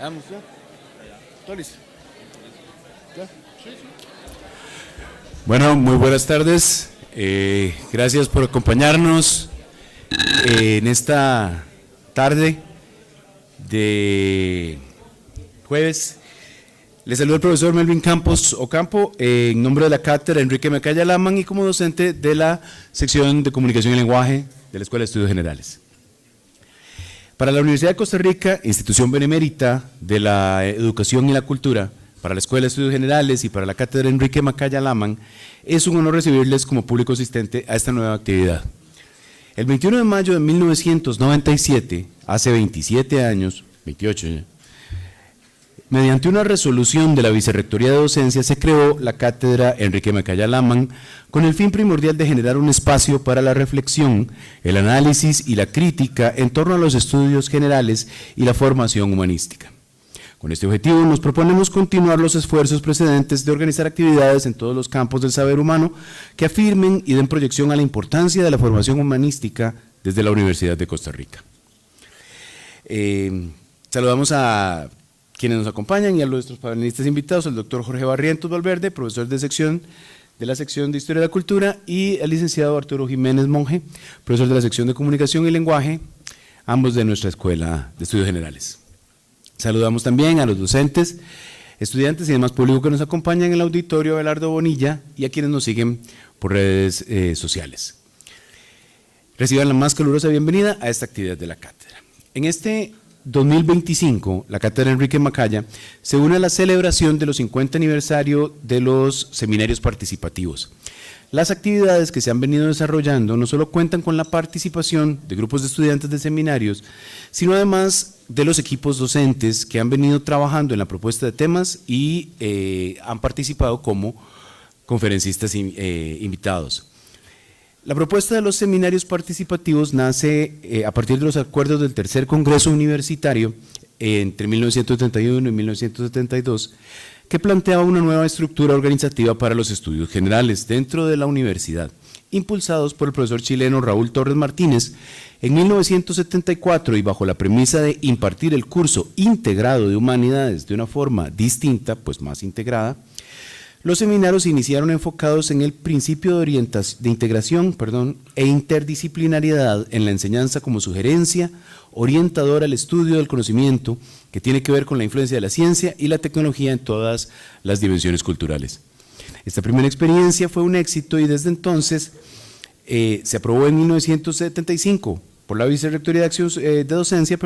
Vamos, ¿ya? ¿Todo listo? ¿Ya? Bueno, muy buenas tardes. Gracias por acompañarnos en esta tarde de jueves. Les saluda el profesor Melvin Campos Ocampo en nombre de la cátedra Enrique Macaya Laman y como docente de la sección de Comunicación y Lenguaje de la Escuela de Estudios Generales. Para la Universidad de Costa Rica, institución benemérita de la educación y la cultura, para la Escuela de Estudios Generales y para la cátedra Enrique Macaya Laman, es un honor recibirles como público asistente a esta nueva actividad. El 21 de mayo de 1997, hace 27 años, 28 ya, mediante una resolución de la Vicerrectoría de Docencia se creó la cátedra Enrique Macaya Laman con el fin primordial de generar un espacio para la reflexión, el análisis y la crítica en torno a los estudios generales y la formación humanística. Con este objetivo nos proponemos continuar los esfuerzos precedentes de organizar actividades en todos los campos del saber humano que afirmen y den proyección a la importancia de la formación humanística desde la Universidad de Costa Rica. Saludamos a quienes nos acompañan y a nuestros panelistas invitados, el doctor Jorge Barrientos Valverde, profesor de la sección de Historia de la Cultura, y el licenciado Arturo Jiménez Monge, profesor de la sección de Comunicación y Lenguaje, ambos de nuestra Escuela de Estudios Generales. Saludamos también a los docentes, estudiantes y demás público que nos acompañan en el auditorio Abelardo Bonilla y a quienes nos siguen por redes sociales. Reciban la más calurosa bienvenida a esta actividad de la cátedra. En este 2025, la cátedra Enrique Macaya se une a la celebración de los 50 aniversario de los seminarios participativos. Las actividades que se han venido desarrollando no solo cuentan con la participación de grupos de estudiantes de seminarios, sino además de los equipos docentes que han venido trabajando en la propuesta de temas y han participado como conferencistas invitados. La propuesta de los seminarios participativos nace a partir de los acuerdos del Tercer Congreso Universitario entre 1971 y 1972, que planteaba una nueva estructura organizativa para los estudios generales dentro de la universidad, impulsados por el profesor chileno Raúl Torres Martínez. En 1974, y bajo la premisa de impartir el curso integrado de humanidades de una forma distinta, pues más integrada, los seminarios se iniciaron enfocados en el principio de integración e interdisciplinariedad en la enseñanza como sugerencia orientadora al estudio del conocimiento que tiene que ver con la influencia de la ciencia y la tecnología en todas las dimensiones culturales. Esta primera experiencia fue un éxito y desde entonces se aprobó en 1975 por la Vicerrectoría de Docencia,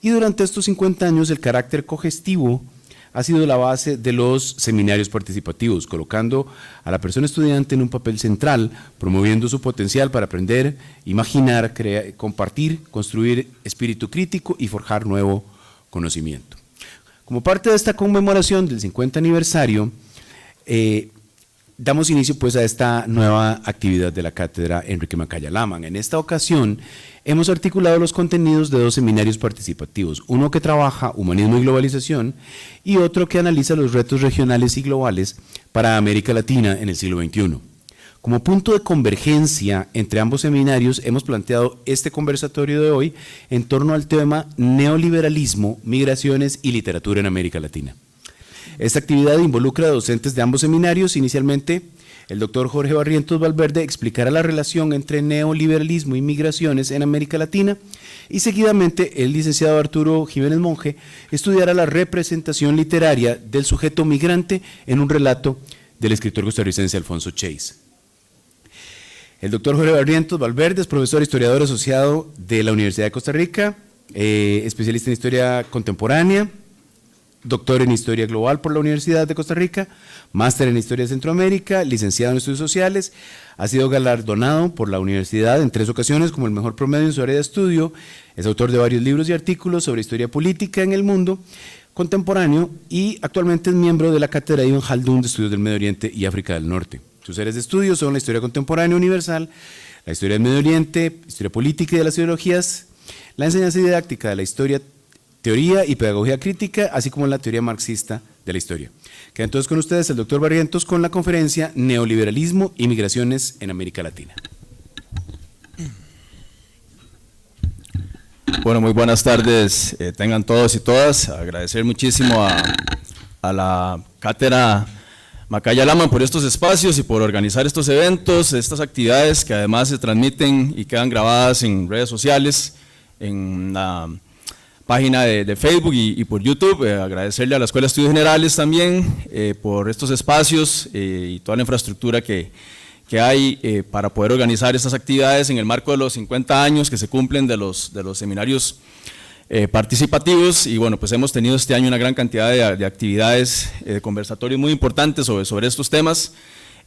y durante estos 50 años el carácter cogestivo ha sido la base de los seminarios participativos, colocando a la persona estudiante en un papel central, promoviendo su potencial para aprender, imaginar, compartir, construir espíritu crítico y forjar nuevo conocimiento. Como parte de esta conmemoración del 50 aniversario, damos inicio pues a esta nueva actividad de la cátedra Enrique Macaya Laman. En esta ocasión hemos articulado los contenidos de dos seminarios participativos, uno que trabaja humanismo y globalización y otro que analiza los retos regionales y globales para América Latina en el siglo XXI. Como punto de convergencia entre ambos seminarios hemos planteado este conversatorio de hoy en torno al tema neoliberalismo, migraciones y literatura en América Latina. Esta actividad involucra a docentes de ambos seminarios. Inicialmente, el doctor Jorge Barrientos Valverde explicará la relación entre neoliberalismo y migraciones en América Latina y seguidamente el licenciado Arturo Jiménez Monge estudiará la representación literaria del sujeto migrante en un relato del escritor costarricense Alfonso Chase. El doctor Jorge Barrientos Valverde es profesor historiador asociado de la Universidad de Costa Rica, especialista en historia contemporánea, doctor en Historia Global por la Universidad de Costa Rica, máster en Historia de Centroamérica, licenciado en Estudios Sociales, ha sido galardonado por la universidad en 3 ocasiones como el mejor promedio en su área de estudio, es autor de varios libros y artículos sobre historia política en el mundo contemporáneo y actualmente es miembro de la cátedra Ibn Khaldun de Estudios del Medio Oriente y África del Norte. Sus áreas de estudio son la historia contemporánea universal, la historia del Medio Oriente, historia política y de las ideologías, la enseñanza didáctica de la historia, teoría y pedagogía crítica, así como la teoría marxista de la historia. Queda entonces con ustedes el doctor Barrientos con la conferencia Neoliberalismo y Migraciones en América Latina. Bueno, muy buenas tardes, tengan todos y todas. Agradecer muchísimo a la cátedra Macaya Lama por estos espacios y por organizar estos eventos, estas actividades que además se transmiten y quedan grabadas en redes sociales, en la página de Facebook y por YouTube. Agradecerle a la Escuela de Estudios Generales también por estos espacios y toda la infraestructura que hay para poder organizar estas actividades en el marco de los 50 años que se cumplen de los seminarios participativos. Y bueno, pues hemos tenido este año una gran cantidad de actividades, de conversatorios muy importantes sobre estos temas.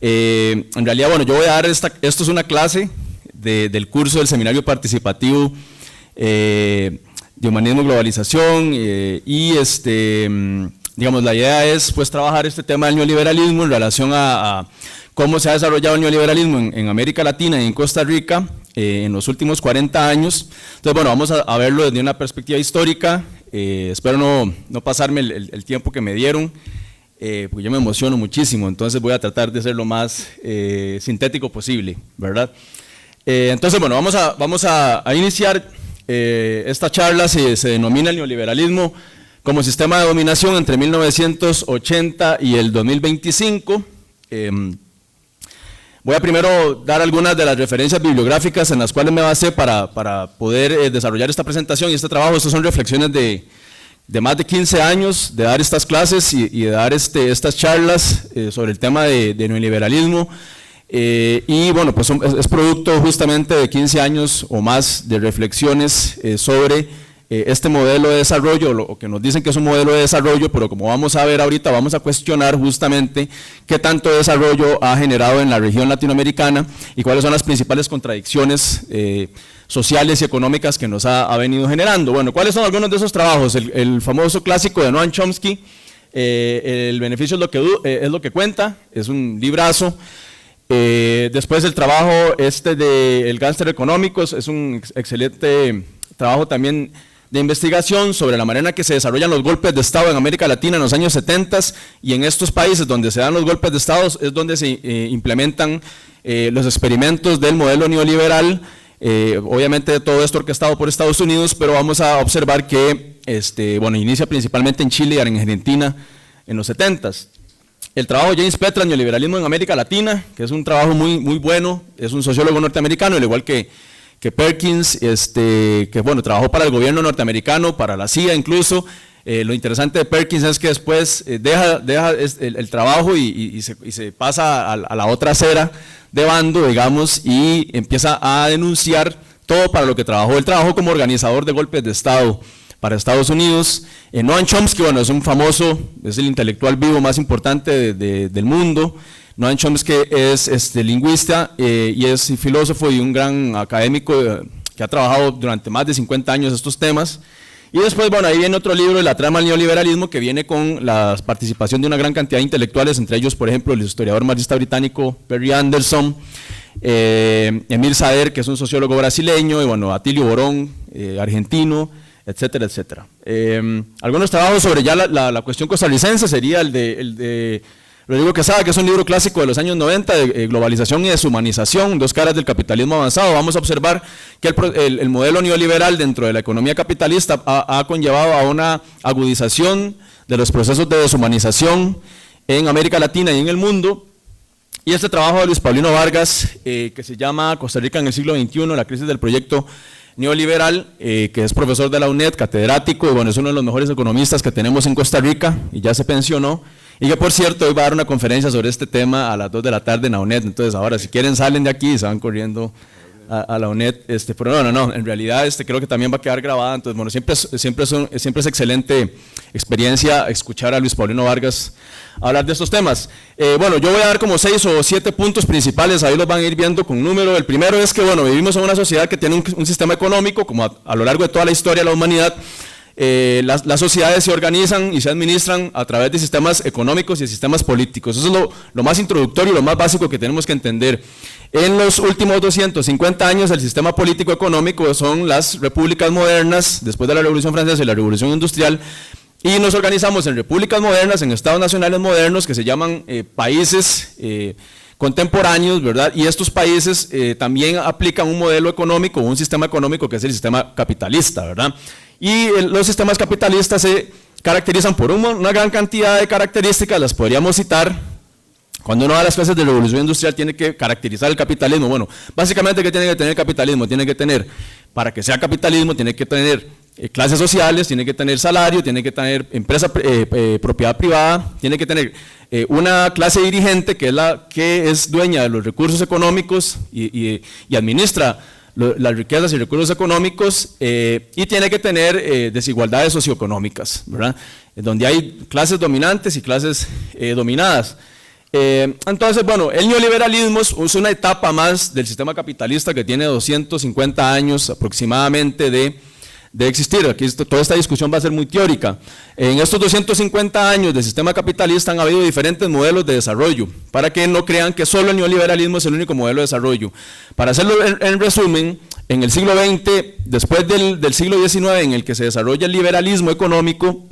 En realidad, bueno, yo voy a dar esto es una clase del curso del seminario participativo de Humanismo y Globalización, y digamos, la idea es pues trabajar este tema del neoliberalismo en relación a cómo se ha desarrollado el neoliberalismo en América Latina y en Costa Rica en los últimos 40 años. Entonces, bueno, vamos a verlo desde una perspectiva histórica. Espero no pasarme el tiempo que me dieron, porque yo me emociono muchísimo, entonces voy a tratar de ser lo más sintético posible, ¿verdad? Entonces, bueno, vamos a iniciar. Esta charla se denomina el neoliberalismo como sistema de dominación entre 1980 y el 2025. Voy a primero dar algunas de las referencias bibliográficas en las cuales me basé para poder desarrollar esta presentación y este trabajo. Estas son reflexiones de más de 15 años de dar estas clases y de dar estas charlas sobre el tema de neoliberalismo. Y bueno, pues es producto justamente de 15 años o más de reflexiones sobre este modelo de desarrollo, o que nos dicen que es un modelo de desarrollo, pero como vamos a ver ahorita, vamos a cuestionar justamente qué tanto desarrollo ha generado en la región latinoamericana y cuáles son las principales contradicciones sociales y económicas que nos ha venido generando. Bueno, ¿cuáles son algunos de esos trabajos? El famoso clásico de Noam Chomsky, El beneficio es lo que cuenta, es un librazo. Después el trabajo de El Gánster Económico, es un excelente trabajo también de investigación sobre la manera en que se desarrollan los golpes de Estado en América Latina en los años 70, y en estos países donde se dan los golpes de Estado es donde se implementan los experimentos del modelo neoliberal, obviamente todo esto orquestado por Estados Unidos, pero vamos a observar que bueno, inicia principalmente en Chile y en Argentina en los 70. El trabajo de James Petra, Neoliberalismo en América Latina, que es un trabajo muy bueno, es un sociólogo norteamericano, al igual que Perkins, que bueno, trabajó para el gobierno norteamericano, para la CIA incluso. Lo interesante de Perkins es que después deja el trabajo y se pasa a la otra acera de bando, digamos, y empieza a denunciar todo para lo que trabajó. Él trabajó como organizador de golpes de Estado para Estados Unidos. Noam Chomsky, bueno, es el intelectual vivo más importante del mundo. Noam Chomsky es lingüista y es filósofo y un gran académico que ha trabajado durante más de 50 años estos temas. Y después, bueno, ahí viene otro libro, La trama del neoliberalismo, que viene con la participación de una gran cantidad de intelectuales, entre ellos, por ejemplo, el historiador marxista británico Perry Anderson, Emil Sader, que es un sociólogo brasileño, y bueno, Atilio Borón, argentino, etcétera, etcétera. Algunos trabajos sobre ya la cuestión costarricense sería el de Rodrigo Quesada, que es un libro clásico de los años 90, de globalización y deshumanización, dos caras del capitalismo avanzado. Vamos a observar que el modelo neoliberal dentro de la economía capitalista ha conllevado a una agudización de los procesos de deshumanización en América Latina y en el mundo. Y este trabajo de Luis Paulino Vargas, que se llama Costa Rica en el siglo XXI, la crisis del proyecto neoliberal, que es profesor de la UNED, catedrático, y bueno, es uno de los mejores economistas que tenemos en Costa Rica, y ya se pensionó. Y que, por cierto, hoy va a dar una conferencia sobre este tema a las 2 de la tarde en la UNED. Entonces, ahora, si quieren, salen de aquí y se van corriendo a la UNED. Pero no, en realidad creo que también va a quedar grabada. Entonces, bueno, siempre es excelente experiencia escuchar a Luis Paulino Vargas hablar de estos temas. Bueno, yo voy a dar como 6 o 7 puntos principales, ahí los van a ir viendo con número. El primero es que, bueno, vivimos en una sociedad que tiene un sistema económico, como a lo largo de toda la historia de la humanidad. Las sociedades se organizan y se administran a través de sistemas económicos y de sistemas políticos. Eso es lo más introductorio y lo más básico que tenemos que entender. En los últimos 250 años, el sistema político económico son las repúblicas modernas, después de la Revolución Francesa y la Revolución Industrial, y nos organizamos en repúblicas modernas, en estados nacionales modernos, que se llaman países contemporáneos, ¿verdad? Y estos países también aplican un modelo económico, un sistema económico que es el sistema capitalista, ¿verdad? Y los sistemas capitalistas se caracterizan por una gran cantidad de características, las podríamos citar. Cuando uno va a las clases de revolución industrial tiene que caracterizar el capitalismo. Bueno, básicamente, ¿qué tiene que tener el capitalismo? Tiene que tener, para que sea capitalismo, tiene que tener clases sociales, tiene que tener salario, tiene que tener empresa, propiedad privada, tiene que tener una clase dirigente que es la que es dueña de los recursos económicos y administra las riquezas y recursos económicos, y tiene que tener desigualdades socioeconómicas, ¿verdad? Donde hay clases dominantes y clases dominadas. Entonces, bueno, el neoliberalismo es una etapa más del sistema capitalista que tiene 250 años aproximadamente de existir. Aquí toda esta discusión va a ser muy teórica. En estos 250 años del sistema capitalista han habido diferentes modelos de desarrollo, para que no crean que solo el neoliberalismo es el único modelo de desarrollo. Para hacerlo en resumen, en el siglo XX, después del siglo XIX, en el que se desarrolla el liberalismo económico,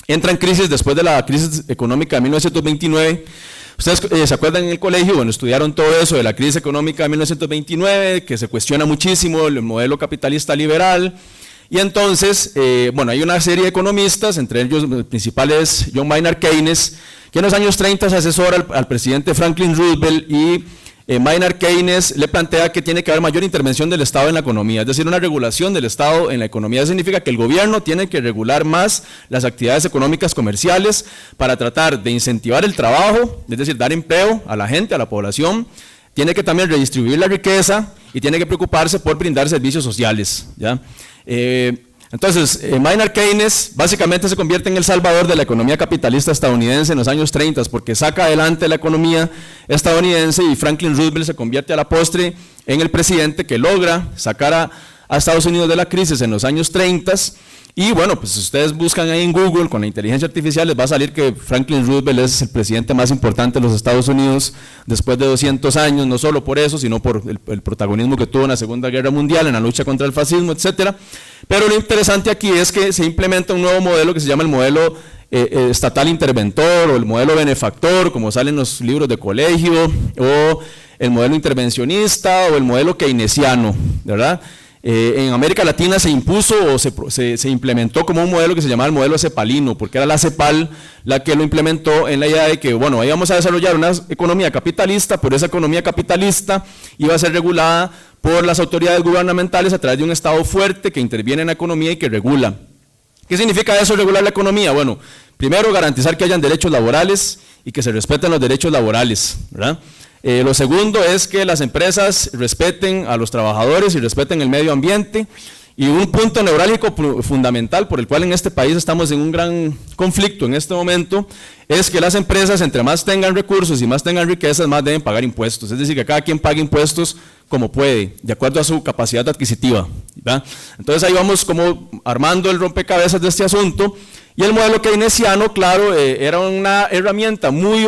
entra en crisis después de la crisis económica de 1929. Ustedes se acuerdan en el colegio, bueno, estudiaron todo eso de la crisis económica de 1929, que se cuestiona muchísimo el modelo capitalista liberal. Y entonces, bueno, hay una serie de economistas, entre ellos el principal es John Maynard Keynes, que en los años 30 se asesora al presidente Franklin Roosevelt, y Maynard Keynes le plantea que tiene que haber mayor intervención del Estado en la economía, es decir, una regulación del Estado en la economía. Eso significa que el gobierno tiene que regular más las actividades económicas comerciales para tratar de incentivar el trabajo, es decir, dar empleo a la gente, a la población. Tiene que también redistribuir la riqueza y tiene que preocuparse por brindar servicios sociales, ¿ya? Entonces, Maynard Keynes básicamente se convierte en el salvador de la economía capitalista estadounidense en los años 30, porque saca adelante la economía estadounidense, y Franklin Roosevelt se convierte a la postre en el presidente que logra sacar a Estados Unidos de la crisis en los años 30. Y bueno, pues si ustedes buscan ahí en Google con la inteligencia artificial, les va a salir que Franklin Roosevelt es el presidente más importante de los Estados Unidos después de 200 años, no solo por eso, sino por el protagonismo que tuvo en la Segunda Guerra Mundial, en la lucha contra el fascismo, etcétera. Pero lo interesante aquí es que se implementa un nuevo modelo que se llama el modelo estatal interventor, o el modelo benefactor, como sale en los libros de colegio, o el modelo intervencionista, o el modelo keynesiano, ¿verdad? En América Latina se impuso o se implementó como un modelo que se llamaba el modelo cepalino, porque era la CEPAL la que lo implementó, en la idea de que, bueno, ahí vamos a desarrollar una economía capitalista, pero esa economía capitalista iba a ser regulada por las autoridades gubernamentales a través de un Estado fuerte que interviene en la economía y que regula. ¿Qué significa eso, regular la economía? Bueno, primero, garantizar que hayan derechos laborales y que se respeten los derechos laborales, ¿verdad? Lo segundo es que las empresas respeten a los trabajadores y respeten el medio ambiente. Y un punto neurálgico fundamental por el cual en este país estamos en un gran conflicto en este momento, es que las empresas, entre más tengan recursos y más tengan riquezas, más deben pagar impuestos. Es decir, que cada quien pague impuestos como puede, de acuerdo a su capacidad adquisitiva, ¿verdad? Entonces ahí vamos como armando el rompecabezas de este asunto. Y el modelo keynesiano, claro, era una herramienta muy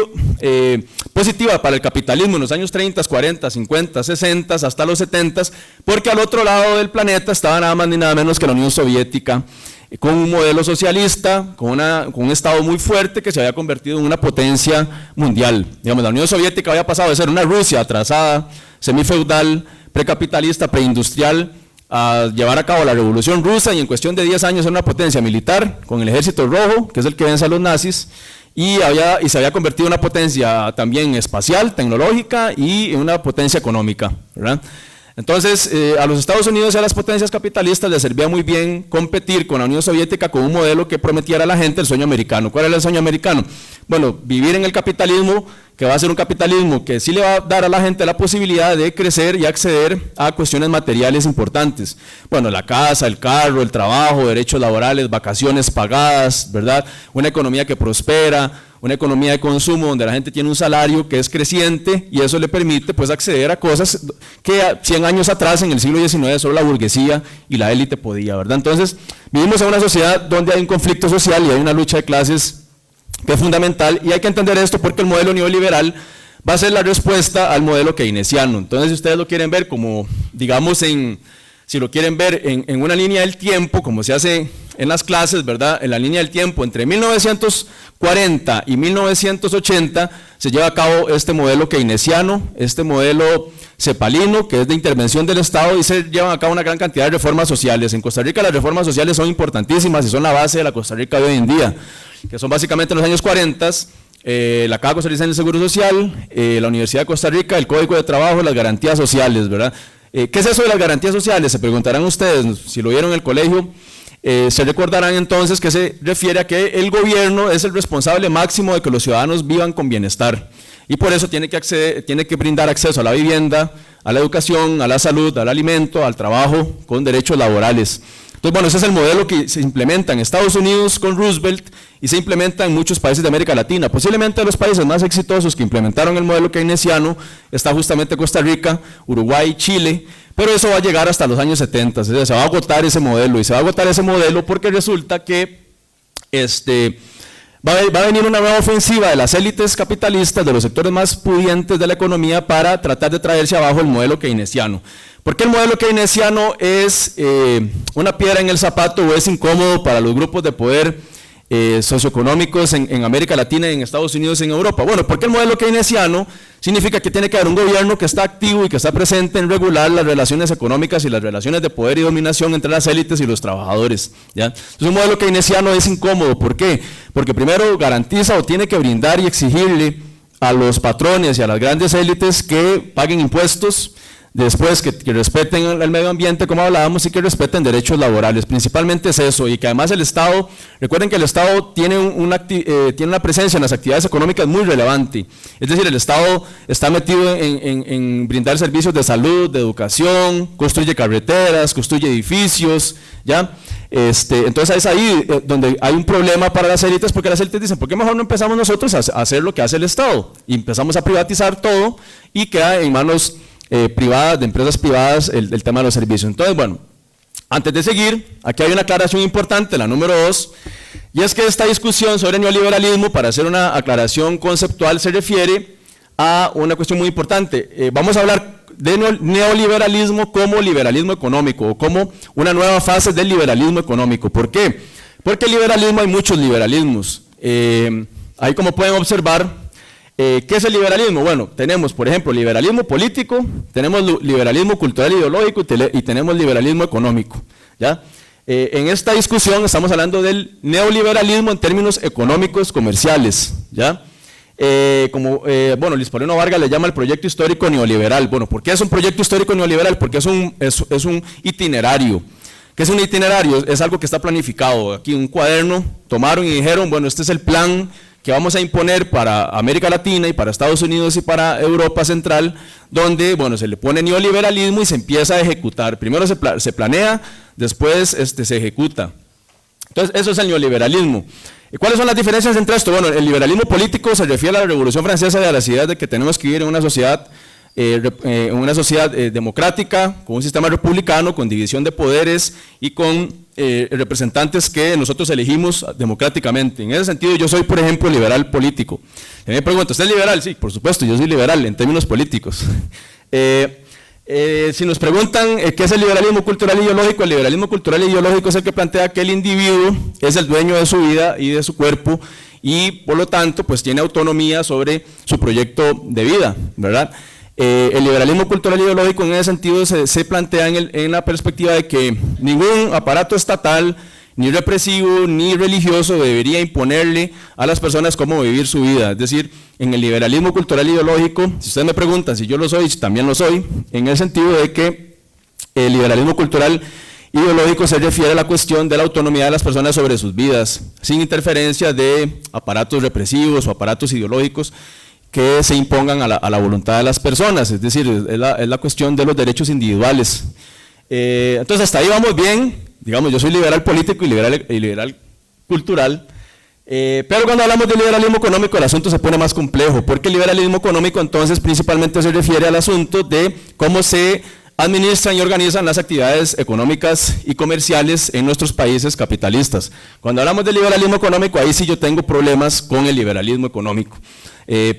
positiva para el capitalismo en los años 30, 40, 50, 60, hasta los 70, porque al otro lado del planeta estaba nada más ni nada menos que la Unión Soviética, con un modelo socialista, con un Estado muy fuerte que se había convertido en una potencia mundial. Digamos, la Unión Soviética había pasado de ser una Rusia atrasada, semifeudal, precapitalista, preindustrial, a llevar a cabo la Revolución Rusa, y en cuestión de 10 años era una potencia militar con el Ejército Rojo, que es el que vence a los nazis, y se había convertido en una potencia también espacial, tecnológica, y en una potencia económica, ¿verdad? Entonces, a los Estados Unidos y a las potencias capitalistas les servía muy bien competir con la Unión Soviética con un modelo que prometiera a la gente el sueño americano. ¿Cuál era el sueño americano? Bueno, vivir en el capitalismo, que va a ser un capitalismo que sí le va a dar a la gente la posibilidad de crecer y acceder a cuestiones materiales importantes. Bueno, la casa, el carro, el trabajo, derechos laborales, vacaciones pagadas, ¿verdad? Una economía que prospera, una economía de consumo donde la gente tiene un salario que es creciente, y eso le permite pues acceder a cosas que 100 años atrás, en el siglo XIX, solo la burguesía y la élite podía, ¿verdad? Entonces, vivimos en una sociedad donde hay un conflicto social y hay una lucha de clases que es fundamental, y hay que entender esto porque el modelo neoliberal va a ser la respuesta al modelo keynesiano. Entonces, si ustedes lo quieren ver como, digamos, en si lo quieren ver en una línea del tiempo, como se hace en las clases, ¿verdad? En la línea del tiempo, entre 1940 y 1980, se lleva a cabo este modelo keynesiano, este modelo cepalino, que es de intervención del Estado, y se llevan a cabo una gran cantidad de reformas sociales. En Costa Rica las reformas sociales son importantísimas y son la base de la Costa Rica de hoy en día, que son básicamente en los años 40, la Caja Costarricense del Seguro Social, la Universidad de Costa Rica, el Código de Trabajo, las garantías sociales, ¿verdad? ¿Qué es eso de las garantías sociales? Se preguntarán ustedes, si lo vieron en el colegio. Se recordarán entonces que se refiere a que el gobierno es el responsable máximo de que los ciudadanos vivan con bienestar y por eso tiene que brindar acceso a la vivienda, a la educación, a la salud, al alimento, al trabajo con derechos laborales. Entonces, bueno, ese es el modelo que se implementa en Estados Unidos con Roosevelt y se implementa en muchos países de América Latina. Posiblemente los países más exitosos que implementaron el modelo keynesiano está justamente Costa Rica, Uruguay, Chile, pero eso va a llegar hasta los años 70, o sea, se va a agotar ese modelo, y se va a agotar ese modelo porque resulta que va a venir una nueva ofensiva de las élites capitalistas, de los sectores más pudientes de la economía, para tratar de traerse abajo el modelo keynesiano. ¿Por qué el modelo keynesiano es una piedra en el zapato o es incómodo para los grupos de poder socioeconómicos en América Latina, en Estados Unidos y en Europa? Bueno, porque el modelo keynesiano significa que tiene que haber un gobierno que está activo y que está presente en regular las relaciones económicas y las relaciones de poder y dominación entre las élites y los trabajadores, ¿ya? Entonces un modelo keynesiano es incómodo. ¿Por qué? Porque primero garantiza o tiene que brindar y exigirle a los patrones y a las grandes élites que paguen impuestos, después que respeten el medio ambiente, como hablábamos, y que respeten derechos laborales. Principalmente es eso, y que además el Estado, recuerden que el Estado tiene una presencia en las actividades económicas muy relevante. Es decir, el Estado está metido en brindar servicios de salud, de educación, construye carreteras, construye edificios, ¿ya? Entonces es ahí donde hay un problema para las élites, porque las élites dicen, ¿por qué mejor no empezamos nosotros a hacer lo que hace el Estado? Y empezamos a privatizar todo y queda en manos privadas, de empresas privadas, el tema de los servicios. Entonces, bueno, antes de seguir, aquí hay una aclaración importante, la número 2, y es que esta discusión sobre neoliberalismo, para hacer una aclaración conceptual, se refiere a una cuestión muy importante. Vamos a hablar de neoliberalismo como liberalismo económico, o como una nueva fase del liberalismo económico. ¿Por qué? Porque el liberalismo, hay muchos liberalismos. Ahí, como pueden observar, ¿qué es el liberalismo? Bueno, tenemos, por ejemplo, liberalismo político, tenemos liberalismo cultural e ideológico y tenemos liberalismo económico, ¿ya? En esta discusión estamos hablando del neoliberalismo en términos económicos comerciales, ¿ya? Bueno, Luis Paulino Vargas le llama el proyecto histórico neoliberal. Bueno, ¿por qué es un proyecto histórico neoliberal? Porque es un itinerario. ¿Qué es un itinerario? Es algo que está planificado. Aquí un cuaderno, tomaron y dijeron, bueno, este es el plan que vamos a imponer para América Latina y para Estados Unidos y para Europa Central, donde, bueno, se le pone neoliberalismo y se empieza a ejecutar. Primero se planea, después se ejecuta. Entonces, eso es el neoliberalismo. ¿Cuáles son las diferencias entre esto? Bueno, el liberalismo político se refiere a la Revolución Francesa y a las ideas de que tenemos que vivir en una sociedad democrática, con un sistema republicano, con división de poderes y con representantes que nosotros elegimos democráticamente. En ese sentido, yo soy, por ejemplo, liberal político. Y me pregunto, ¿usted es liberal? Sí, por supuesto, yo soy liberal en términos políticos. Si nos preguntan qué es el liberalismo cultural e ideológico, el liberalismo cultural e ideológico es el que plantea que el individuo es el dueño de su vida y de su cuerpo y, por lo tanto, pues tiene autonomía sobre su proyecto de vida, ¿verdad? El liberalismo cultural e ideológico en ese sentido se plantea en la perspectiva de que ningún aparato estatal, ni represivo, ni religioso debería imponerle a las personas cómo vivir su vida. Es decir, en el liberalismo cultural e ideológico, si ustedes me preguntan si yo lo soy, también lo soy, en el sentido de que el liberalismo cultural ideológico se refiere a la cuestión de la autonomía de las personas sobre sus vidas, sin interferencia de aparatos represivos o aparatos ideológicos que se impongan a la voluntad de las personas, es decir, es la cuestión de los derechos individuales. Entonces, hasta ahí vamos bien. Digamos, yo soy liberal político y liberal cultural, pero cuando hablamos de liberalismo económico el asunto se pone más complejo, porque el liberalismo económico entonces principalmente se refiere al asunto de cómo se administran y organizan las actividades económicas y comerciales en nuestros países capitalistas. Cuando hablamos de liberalismo económico, ahí sí yo tengo problemas con el liberalismo económico.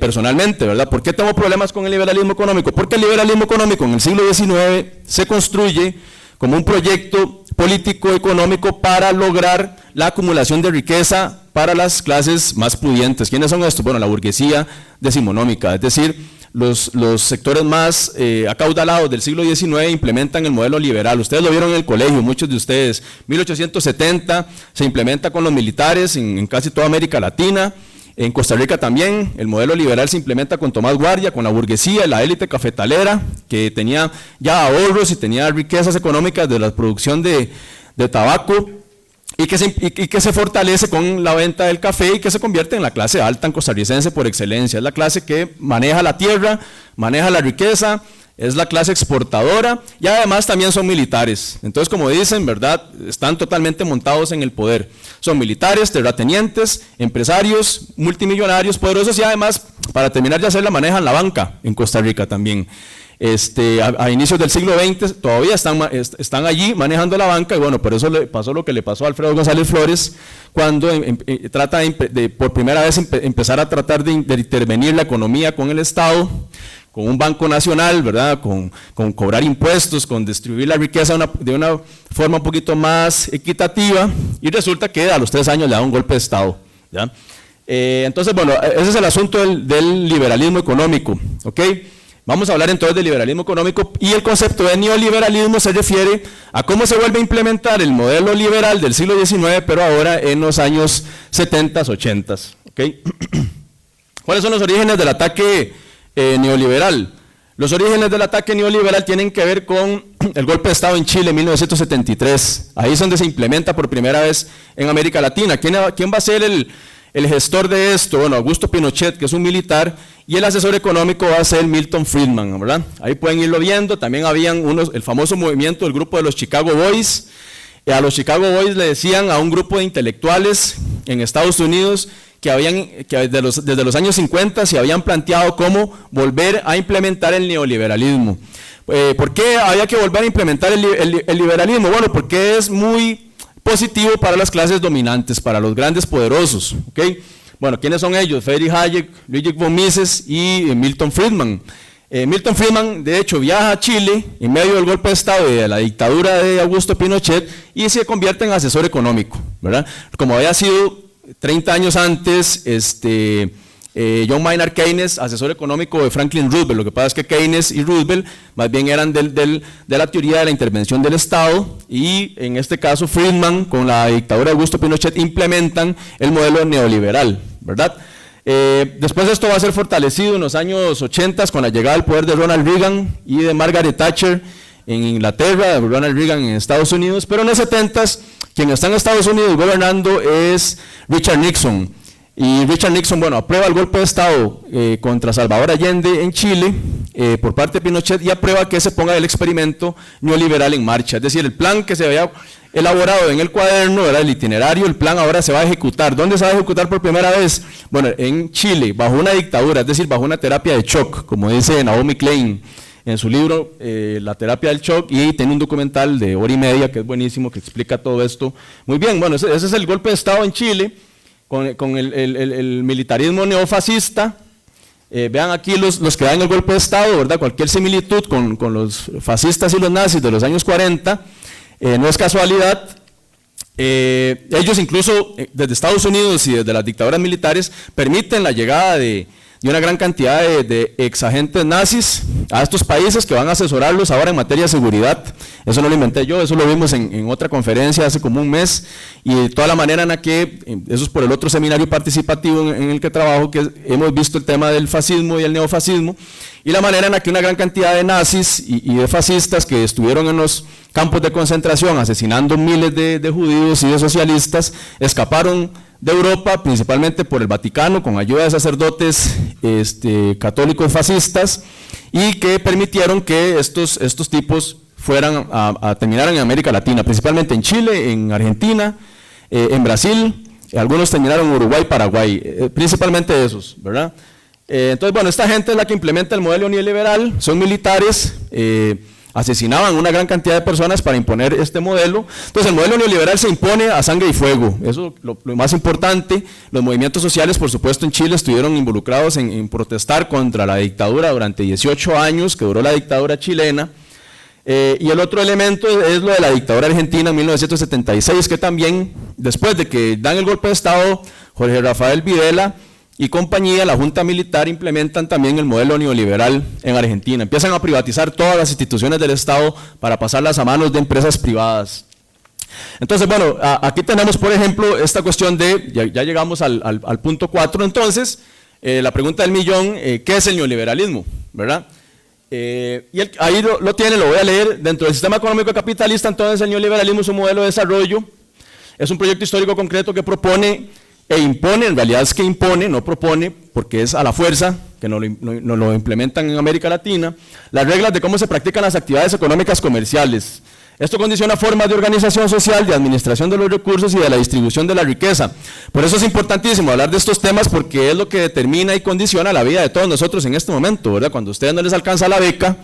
Personalmente, ¿verdad? ¿Por qué tengo problemas con el liberalismo económico? Porque el liberalismo económico en el siglo XIX se construye como un proyecto político económico para lograr la acumulación de riqueza para las clases más pudientes. ¿Quiénes son estos? Bueno, la burguesía decimonómica, es decir, los sectores más acaudalados del siglo XIX implementan el modelo liberal. Ustedes lo vieron en el colegio, muchos de ustedes. 1870 se implementa con los militares en casi toda América Latina. En Costa Rica también el modelo liberal se implementa con Tomás Guardia, con la burguesía, la élite cafetalera, que tenía ya ahorros y tenía riquezas económicas de la producción de tabaco, y que se fortalece con la venta del café y que se convierte en la clase alta en costarricense por excelencia. Es la clase que maneja la tierra, maneja la riqueza, es la clase exportadora y además también son militares. Entonces, como dicen, ¿verdad?, están totalmente montados en el poder. Son militares, terratenientes, empresarios, multimillonarios, poderosos y además, para terminar de hacerla, manejan la banca en Costa Rica también. A inicios del siglo XX todavía están allí manejando la banca y bueno, por eso le pasó lo que le pasó a Alfredo González Flores cuando trata de por primera vez empezar a tratar de intervenir la economía con el Estado, con un banco nacional, ¿verdad?, con cobrar impuestos, con distribuir la riqueza de una forma un poquito más equitativa, y resulta que a los 3 años le da un golpe de Estado, ¿ya? Entonces, bueno, ese es el asunto del liberalismo económico, ¿ok? Vamos a hablar entonces del liberalismo económico, y el concepto de neoliberalismo se refiere a cómo se vuelve a implementar el modelo liberal del siglo XIX, pero ahora en los años 70s, 80s, ¿ok? ¿Cuáles son los orígenes del ataque neoliberal? Los orígenes del ataque neoliberal tienen que ver con el golpe de Estado en Chile en 1973. Ahí es donde se implementa por primera vez en América Latina. ¿Quién va a ser el gestor de esto? Bueno, Augusto Pinochet, que es un militar, y el asesor económico va a ser Milton Friedman, ¿verdad? Ahí pueden irlo viendo. También habían el famoso movimiento, el grupo de los Chicago Boys. A los Chicago Boys le decían a un grupo de intelectuales en Estados Unidos que desde los años 50 se habían planteado cómo volver a implementar el neoliberalismo. ¿Por qué había que volver a implementar el liberalismo? Bueno, porque es muy positivo para las clases dominantes, para los grandes poderosos, ¿ok? Bueno, ¿quiénes son ellos? Friedrich Hayek, Ludwig von Mises y Milton Friedman. Milton Friedman, de hecho, viaja a Chile en medio del golpe de Estado y de la dictadura de Augusto Pinochet y se convierte en asesor económico, ¿verdad? Como había sido 30 años antes, John Maynard Keynes, asesor económico de Franklin Roosevelt. Lo que pasa es que Keynes y Roosevelt más bien eran de la teoría de la intervención del Estado, y en este caso Friedman, con la dictadura de Augusto Pinochet, implementan el modelo neoliberal, ¿verdad? Después esto va a ser fortalecido en los años 80 con la llegada al poder de Ronald Reagan y de Margaret Thatcher en Inglaterra, de Ronald Reagan en Estados Unidos, pero en los 70s quien está en Estados Unidos gobernando es Richard Nixon. Y Richard Nixon, bueno, aprueba el golpe de Estado contra Salvador Allende en Chile por parte de Pinochet, y aprueba que se ponga el experimento neoliberal en marcha. Es decir, el plan que se había elaborado en el cuaderno, era el itinerario, el plan ahora se va a ejecutar. ¿Dónde se va a ejecutar por primera vez? Bueno, en Chile, bajo una dictadura, es decir, bajo una terapia de shock, como dice Naomi Klein en su libro La terapia del shock, y tiene un documental de 1 hora y media que es buenísimo, que explica todo esto muy bien. Bueno, ese es el golpe de Estado en Chile, con el militarismo neofascista. Vean aquí los que dan el golpe de Estado, ¿verdad? Cualquier similitud con los fascistas y los nazis de los años 40 no es casualidad. Ellos incluso desde Estados Unidos y desde las dictaduras militares permiten la llegada de una gran cantidad de exagentes nazis a estos países que van a asesorarlos ahora en materia de seguridad. Eso no lo inventé yo, eso lo vimos en otra conferencia hace como un mes, y toda la manera en la que, eso es por el otro seminario participativo en el que trabajo, que hemos visto el tema del fascismo y el neofascismo, y la manera en la que una gran cantidad de nazis y de fascistas que estuvieron en los campos de concentración asesinando miles de judíos y de socialistas, escaparon de Europa, principalmente por el Vaticano, con ayuda de sacerdotes católicos fascistas, y que permitieron que estos tipos fueran a terminar en América Latina, principalmente en Chile, en Argentina, en Brasil, algunos terminaron en Uruguay, Paraguay, principalmente esos, ¿verdad? Entonces, bueno, esta gente es la que implementa el modelo neoliberal, son militares, asesinaban una gran cantidad de personas para imponer este modelo. Entonces el modelo neoliberal se impone a sangre y fuego, eso es lo más importante. Los movimientos sociales, por supuesto, en Chile estuvieron involucrados en protestar contra la dictadura durante 18 años que duró la dictadura chilena. Y el otro elemento es lo de la dictadura argentina en 1976, que también, después de que dan el golpe de Estado, Jorge Rafael Videla y compañía, la Junta Militar, implementan también el modelo neoliberal en Argentina. Empiezan a privatizar todas las instituciones del Estado para pasarlas a manos de empresas privadas. Entonces, bueno, aquí tenemos, por ejemplo, esta cuestión de, ya llegamos al punto 4, entonces, la pregunta del millón, ¿qué es el neoliberalismo? ¿Verdad? Ahí lo tiene, lo voy a leer. Dentro del sistema económico capitalista, entonces, el neoliberalismo es un modelo de desarrollo, es un proyecto histórico concreto que propone e impone, en realidad es que impone, no propone, porque es a la fuerza, que no lo implementan en América Latina, las reglas de cómo se practican las actividades económicas comerciales. Esto condiciona formas de organización social, de administración de los recursos y de la distribución de la riqueza. Por eso es importantísimo hablar de estos temas, porque es lo que determina y condiciona la vida de todos nosotros en este momento, ¿verdad? Cuando a ustedes no les alcanza la beca,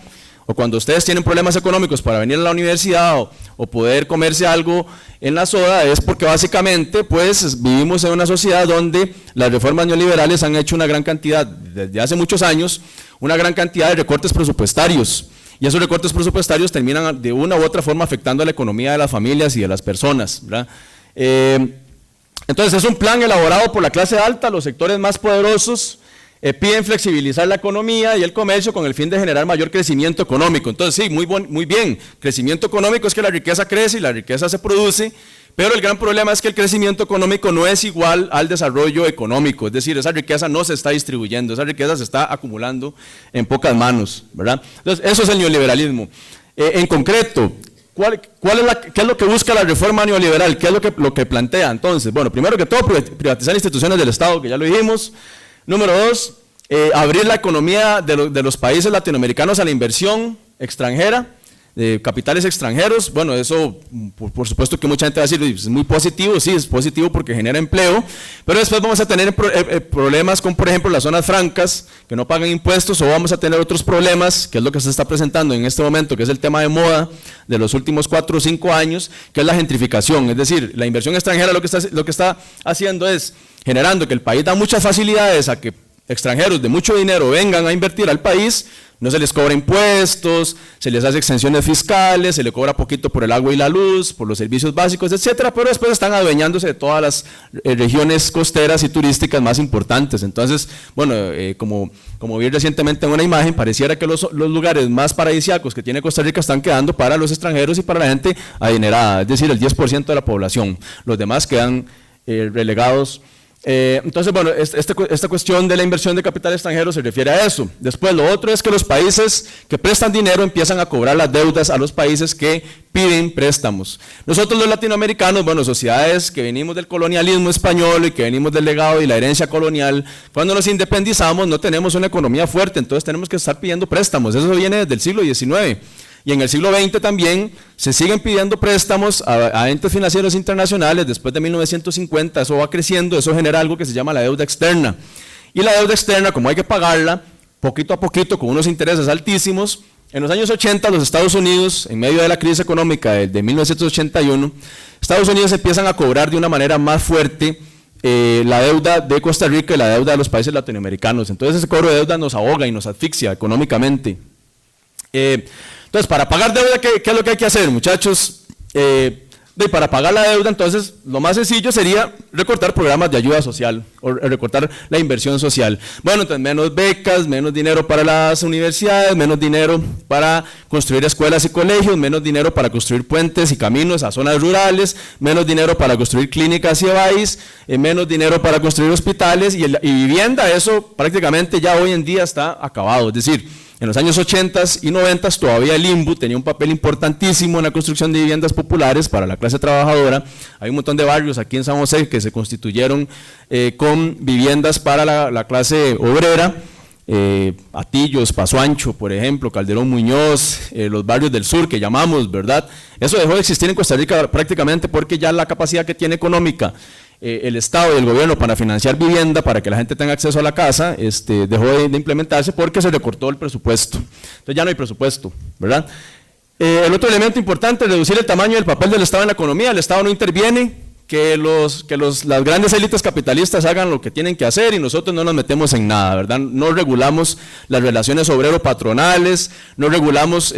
o cuando ustedes tienen problemas económicos para venir a la universidad o poder comerse algo en la soda, es porque básicamente pues vivimos en una sociedad donde las reformas neoliberales han hecho una gran cantidad, desde hace muchos años, una gran cantidad de recortes presupuestarios. Y esos recortes presupuestarios terminan de una u otra forma afectando a la economía de las familias y de las personas, ¿verdad? Entonces es un plan elaborado por la clase alta, los sectores más poderosos piden flexibilizar la economía y el comercio con el fin de generar mayor crecimiento económico. Entonces sí, muy bien, crecimiento económico es que la riqueza crece y la riqueza se produce, pero el gran problema es que el crecimiento económico no es igual al desarrollo económico, es decir, esa riqueza no se está distribuyendo, esa riqueza se está acumulando en pocas manos, ¿verdad? Entonces, eso es el neoliberalismo. En concreto, ¿qué es lo que busca la reforma neoliberal? ¿Qué es lo que plantea? Entonces, bueno, primero que todo, privatizar instituciones del Estado, que ya lo dijimos. Número 2, abrir la economía de los países latinoamericanos a la inversión extranjera, de capitales extranjeros. Bueno, eso por supuesto que mucha gente va a decir, es muy positivo, sí, es positivo porque genera empleo, pero después vamos a tener problemas con, por ejemplo, las zonas francas, que no pagan impuestos, o vamos a tener otros problemas, que es lo que se está presentando en este momento, que es el tema de moda de los últimos 4 o 5 años, que es la gentrificación, es decir, la inversión extranjera lo que está haciendo es generando que el país da muchas facilidades a que extranjeros de mucho dinero vengan a invertir al país, no se les cobra impuestos, se les hace exenciones fiscales, se le cobra poquito por el agua y la luz, por los servicios básicos, etcétera, pero después están adueñándose de todas las regiones costeras y turísticas más importantes. Entonces, bueno, como vi recientemente en una imagen, pareciera que los lugares más paradisíacos que tiene Costa Rica están quedando para los extranjeros y para la gente adinerada, es decir, el 10% de la población. Los demás quedan relegados. Entonces, bueno, esta cuestión de la inversión de capital extranjero se refiere a eso. Después, lo otro es que los países que prestan dinero empiezan a cobrar las deudas a los países que piden préstamos. Nosotros los latinoamericanos, bueno, sociedades que venimos del colonialismo español y que venimos del legado y la herencia colonial, cuando nos independizamos no tenemos una economía fuerte, entonces tenemos que estar pidiendo préstamos. Eso viene desde el siglo XIX. Y en el siglo XX también se siguen pidiendo préstamos a entes financieros internacionales. Después de 1950 eso va creciendo, eso genera algo que se llama la deuda externa. Y la deuda externa, como hay que pagarla poquito a poquito con unos intereses altísimos, en los años 80 los Estados Unidos, en medio de la crisis económica de 1981, Estados Unidos empiezan a cobrar de una manera más fuerte la deuda de Costa Rica y la deuda de los países latinoamericanos. Entonces ese cobro de deuda nos ahoga y nos asfixia económicamente. Entonces, para pagar deuda, ¿qué es lo que hay que hacer, muchachos? Para pagar la deuda, entonces, lo más sencillo sería recortar programas de ayuda social o recortar la inversión social. Bueno, entonces, menos becas, menos dinero para las universidades, menos dinero para construir escuelas y colegios, menos dinero para construir puentes y caminos a zonas rurales, menos dinero para construir clínicas y EVAIS, menos dinero para construir hospitales y vivienda. Eso prácticamente ya hoy en día está acabado, es decir, en los años 80 y 90 todavía el INBU tenía un papel importantísimo en la construcción de viviendas populares para la clase trabajadora. Hay un montón de barrios aquí en San José que se constituyeron con viviendas para la clase obrera, Atillos, Paso Ancho, por ejemplo, Calderón Muñoz, los barrios del sur que llamamos, ¿verdad? Eso dejó de existir en Costa Rica prácticamente porque ya la capacidad que tiene económica el Estado y el gobierno para financiar vivienda, para que la gente tenga acceso a la casa, dejó de implementarse porque se recortó el presupuesto. Entonces ya no hay presupuesto, ¿verdad? El otro elemento importante es reducir el tamaño del papel del Estado en la economía. El Estado no interviene las grandes élites capitalistas hagan lo que tienen que hacer y nosotros no nos metemos en nada, ¿verdad? No regulamos las relaciones obrero-patronales, no regulamos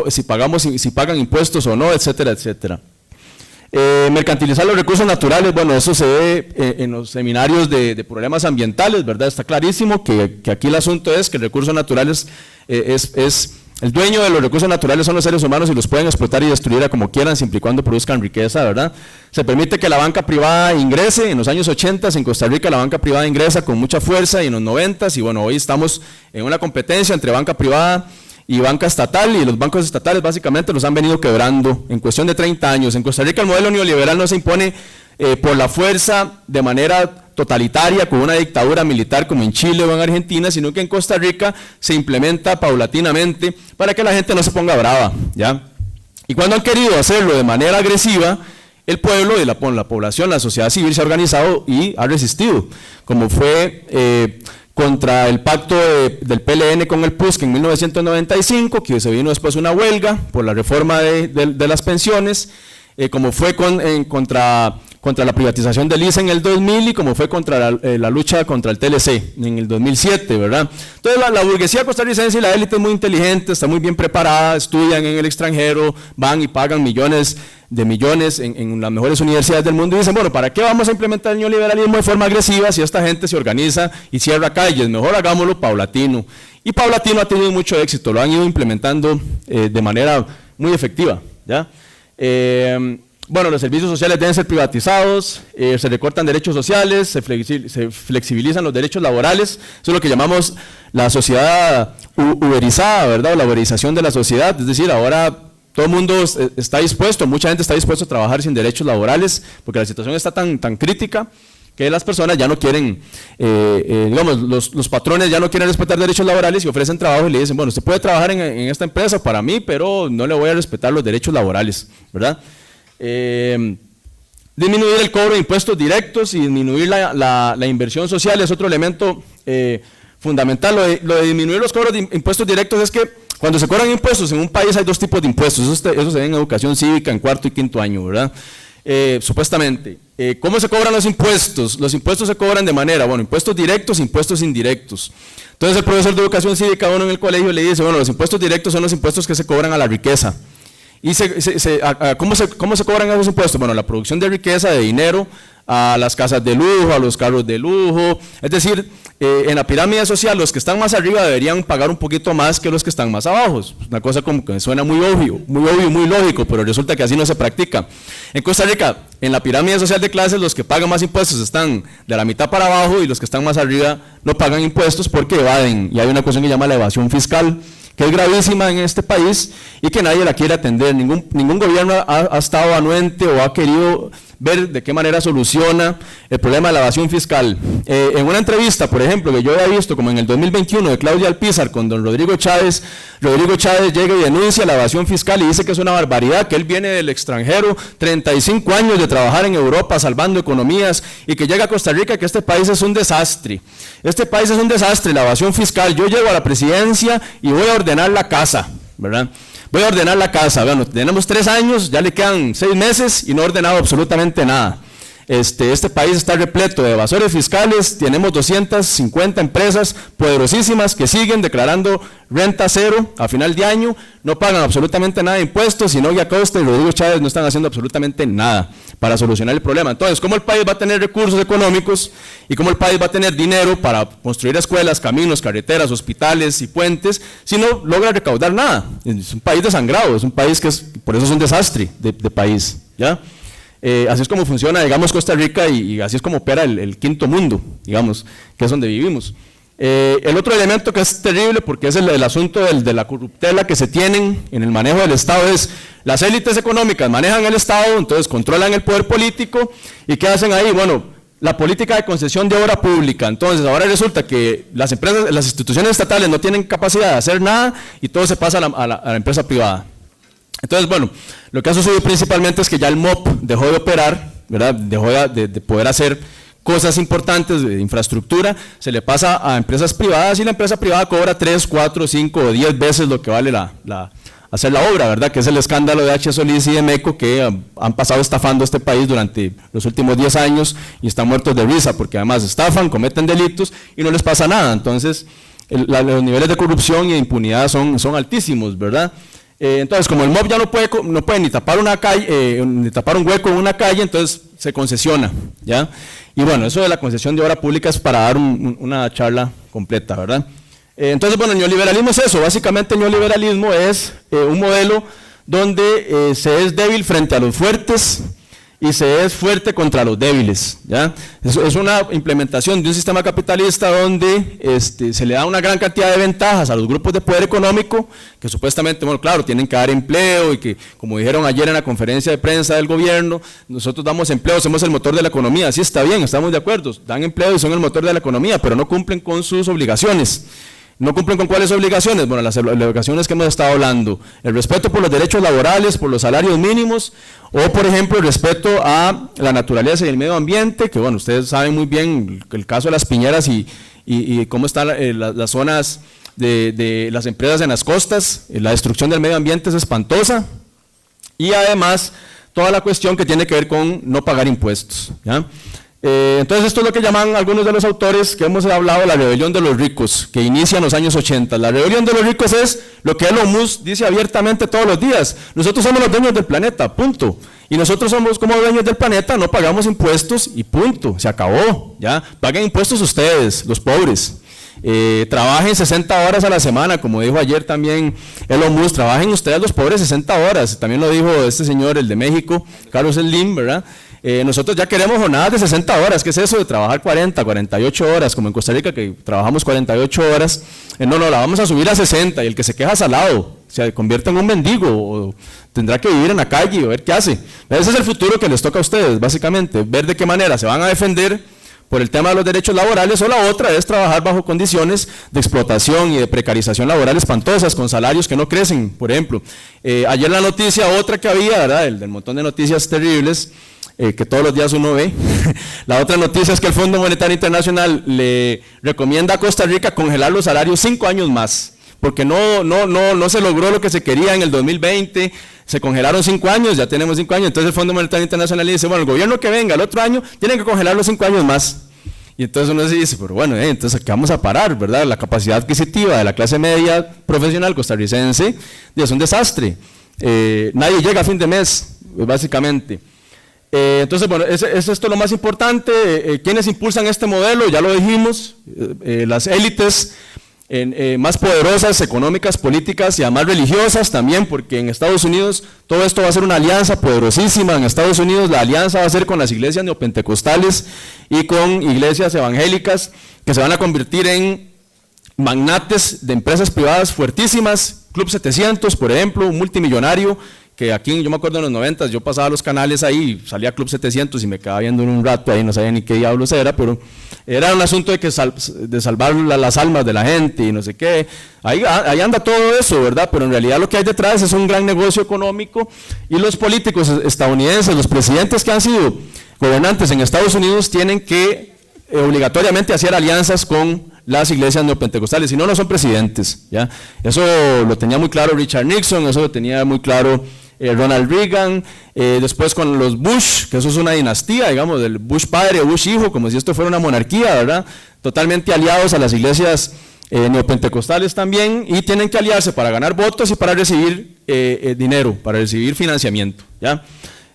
si pagan impuestos o no, etcétera, etcétera. Mercantilizar los recursos naturales, bueno, eso se ve en los seminarios de problemas ambientales, ¿verdad? Está clarísimo que aquí el asunto es que el recurso natural el dueño de los recursos naturales son los seres humanos y los pueden explotar y destruir a como quieran, siempre y cuando produzcan riqueza, ¿verdad? Se permite que la banca privada ingrese. En los años 80 en Costa Rica la banca privada ingresa con mucha fuerza, y en los 90 y bueno, hoy estamos en una competencia entre banca privada y banca estatal, y los bancos estatales básicamente los han venido quebrando en cuestión de 30 años. En Costa Rica el modelo neoliberal no se impone por la fuerza de manera totalitaria, con una dictadura militar como en Chile o en Argentina, sino que en Costa Rica se implementa paulatinamente para que la gente no se ponga brava, ¿ya? Y cuando han querido hacerlo de manera agresiva, el pueblo y la población, la sociedad civil se ha organizado y ha resistido, como fue contra el pacto del PLN con el PUSC en 1995, que se vino después una huelga por la reforma de las pensiones, como fue contra la privatización del ICE en el 2000 y como fue contra la lucha contra el TLC en el 2007, ¿verdad? Entonces la burguesía costarricense y la élite es muy inteligente, está muy bien preparada, estudian en el extranjero, van y pagan millones en las mejores universidades del mundo y dicen, bueno, ¿para qué vamos a implementar el neoliberalismo de forma agresiva si esta gente se organiza y cierra calles? Mejor hagámoslo paulatino. Y paulatino ha tenido mucho éxito, lo han ido implementando de manera muy efectiva, ¿ya? Bueno, los servicios sociales deben ser privatizados, se recortan derechos sociales, se flexibilizan los derechos laborales. Eso es lo que llamamos la sociedad uberizada, ¿verdad? O la uberización de la sociedad, es decir, ahora todo el mundo está dispuesto, mucha gente está dispuesta a trabajar sin derechos laborales, porque la situación está tan crítica que las personas ya no quieren, digamos, los patrones ya no quieren respetar derechos laborales y ofrecen trabajo y le dicen, bueno, usted puede trabajar en esta empresa para mí, pero no le voy a respetar los derechos laborales, ¿verdad? Disminuir el cobro de impuestos directos y disminuir la inversión social es otro elemento fundamental. Lo de disminuir los cobros de impuestos directos es que cuando se cobran impuestos en un país hay dos tipos de impuestos, eso se ve en educación cívica en cuarto y quinto año, ¿verdad? Supuestamente. ¿Cómo se cobran los impuestos? Los impuestos se cobran de manera, bueno, impuestos directos, impuestos indirectos. Entonces el profesor de educación cívica, uno en el colegio le dice, bueno, los impuestos directos son los impuestos que se cobran a la riqueza. ¿Y cómo se cobran esos impuestos? Bueno, la producción de riqueza, de dinero, a las casas de lujo, a los carros de lujo. Es decir, en la pirámide social los que están más arriba deberían pagar un poquito más que los que están más abajo. Una cosa como que suena muy obvio, muy lógico, pero resulta que así no se practica. En Costa Rica, en la pirámide social de clases, los que pagan más impuestos están de la mitad para abajo y los que están más arriba no pagan impuestos porque evaden. Y hay una cuestión que se llama la evasión fiscal, que es gravísima en este país y que nadie la quiere atender. Ningún gobierno ha estado anuente o ha querido ver de qué manera soluciona el problema de la evasión fiscal. En una entrevista, por ejemplo, que yo había visto como en el 2021 de Claudia Alpizar con don Rodrigo Chávez llega y denuncia la evasión fiscal y dice que es una barbaridad, que él viene del extranjero, 35 años de trabajar en Europa salvando economías y que llega a Costa Rica, que este país es un desastre. Este país es un desastre, la evasión fiscal. Yo llego a la presidencia y voy a ordenar la casa, ¿verdad? Voy a ordenar la casa. Bueno, tenemos 3 años, ya le quedan 6 meses y no he ordenado absolutamente nada. Este país está repleto de evasores fiscales, tenemos 250 empresas poderosísimas que siguen declarando renta cero a final de año, no pagan absolutamente nada de impuestos, y Nogui Acosta y Rodrigo Chávez no están haciendo absolutamente nada para solucionar el problema. Entonces, ¿cómo el país va a tener recursos económicos y cómo el país va a tener dinero para construir escuelas, caminos, carreteras, hospitales y puentes si no logra recaudar nada? Es un país desangrado, es un país por eso es un desastre de país, ¿ya? Así es como funciona, digamos, Costa Rica y así es como opera el quinto mundo, digamos, que es donde vivimos. El otro elemento que es terrible, porque es el asunto de la corruptela que se tienen en el manejo del Estado, es las élites económicas manejan el Estado, entonces controlan el poder político, ¿y qué hacen ahí? Bueno, la política de concesión de obra pública. Entonces ahora resulta que las empresas, las instituciones estatales no tienen capacidad de hacer nada y todo se pasa a la empresa privada. Entonces, bueno, lo que ha sucedido principalmente es que ya el MOP dejó de operar, ¿verdad? Dejó de poder hacer cosas importantes de infraestructura, se le pasa a empresas privadas y la empresa privada cobra 3, 4, 5 o 10 veces lo que vale hacer la obra, ¿verdad? Que es el escándalo de H. Solís y de MECO, que han pasado estafando a este país durante los últimos 10 años y están muertos de risa, porque además estafan, cometen delitos y no les pasa nada. Entonces, los niveles de corrupción y de impunidad son altísimos, ¿verdad? Entonces, como el MOB ya no puede ni tapar una calle, ni tapar un hueco en una calle, entonces se concesiona, ¿ya? Y bueno, eso de la concesión de obra pública es para dar una charla completa, ¿verdad? Entonces, bueno, el neoliberalismo es eso. Básicamente el neoliberalismo es un modelo donde se es débil frente a los fuertes y se es fuerte contra los débiles, ¿ya? Es una implementación de un sistema capitalista donde se le da una gran cantidad de ventajas a los grupos de poder económico, que supuestamente, bueno, claro, tienen que dar empleo y que, como dijeron ayer en la conferencia de prensa del gobierno, nosotros damos empleo, somos el motor de la economía. Sí, está bien, estamos de acuerdo, dan empleo y son el motor de la economía, pero no cumplen con sus obligaciones. ¿No cumplen con cuáles obligaciones? Bueno, las obligaciones que hemos estado hablando, el respeto por los derechos laborales, por los salarios mínimos, o por ejemplo el respeto a la naturaleza y el medio ambiente, que bueno, ustedes saben muy bien el caso de las piñeras y cómo están las zonas de las empresas en las costas, la destrucción del medio ambiente es espantosa, y además toda la cuestión que tiene que ver con no pagar impuestos, ¿ya? Entonces esto es lo que llaman algunos de los autores que hemos hablado, la rebelión de los ricos, que inicia en los años 80. La rebelión de los ricos es lo que Elon Musk dice abiertamente todos los días: nosotros somos los dueños del planeta, punto. Y nosotros somos como dueños del planeta, no pagamos impuestos y punto, se acabó, ¿ya? Paguen impuestos ustedes, los pobres. Trabajen 60 horas a la semana, como dijo ayer también Elon Musk, trabajen ustedes los pobres 60 horas, también lo dijo este señor, el de México, Carlos Slim, ¿verdad? Nosotros ya queremos jornadas de 60 horas, ¿qué es eso de trabajar 40, 48 horas, como en Costa Rica que trabajamos 48 horas? No, la vamos a subir a 60 y el que se queja salado se convierte en un mendigo o tendrá que vivir en la calle o ver qué hace. Ese es el futuro que les toca a ustedes, básicamente, ver de qué manera se van a defender por el tema de los derechos laborales, o la otra es trabajar bajo condiciones de explotación y de precarización laboral espantosas, con salarios que no crecen, por ejemplo. Ayer la noticia, otra que había, ¿verdad? Del montón de noticias terribles, que todos los días uno ve. La otra noticia es que el Fondo Monetario Internacional le recomienda a Costa Rica congelar los salarios 5 años más, porque no se logró lo que se quería en el 2020, se congelaron 5 años, ya tenemos 5 años, entonces el Fondo Monetario Internacional le dice, bueno, el gobierno que venga el otro año tiene que congelar los 5 años más. Y entonces uno se dice, pero bueno, entonces aquí vamos a parar, ¿verdad? La capacidad adquisitiva de la clase media profesional costarricense es un desastre. Nadie llega a fin de mes, básicamente. Entonces, bueno, es esto lo más importante. ¿Quiénes impulsan este modelo? Ya lo dijimos, las élites más poderosas, económicas, políticas y además religiosas también, porque en Estados Unidos todo esto va a ser una alianza poderosísima. En Estados Unidos la alianza va a ser con las iglesias neopentecostales y con iglesias evangélicas que se van a convertir en magnates de empresas privadas fuertísimas. Club 700, por ejemplo, un multimillonario que aquí, yo me acuerdo en los 90, yo pasaba los canales ahí, salía Club 700 y me quedaba viendo en un rato ahí, no sabía ni qué diablos era, pero era un asunto de salvar las almas de la gente y no sé qué. Ahí anda todo eso, ¿verdad? Pero en realidad lo que hay detrás es un gran negocio económico, y los políticos estadounidenses, los presidentes que han sido gobernantes en Estados Unidos tienen que obligatoriamente hacer alianzas con las iglesias neopentecostales, si no, no son presidentes, ¿ya? Eso lo tenía muy claro Richard Nixon, eso lo tenía muy claro Ronald Reagan, después con los Bush, que eso es una dinastía, digamos, del Bush padre o Bush hijo, como si esto fuera una monarquía, ¿verdad? Totalmente aliados a las iglesias neopentecostales también, y tienen que aliarse para ganar votos y para recibir dinero, para recibir financiamiento, ¿ya?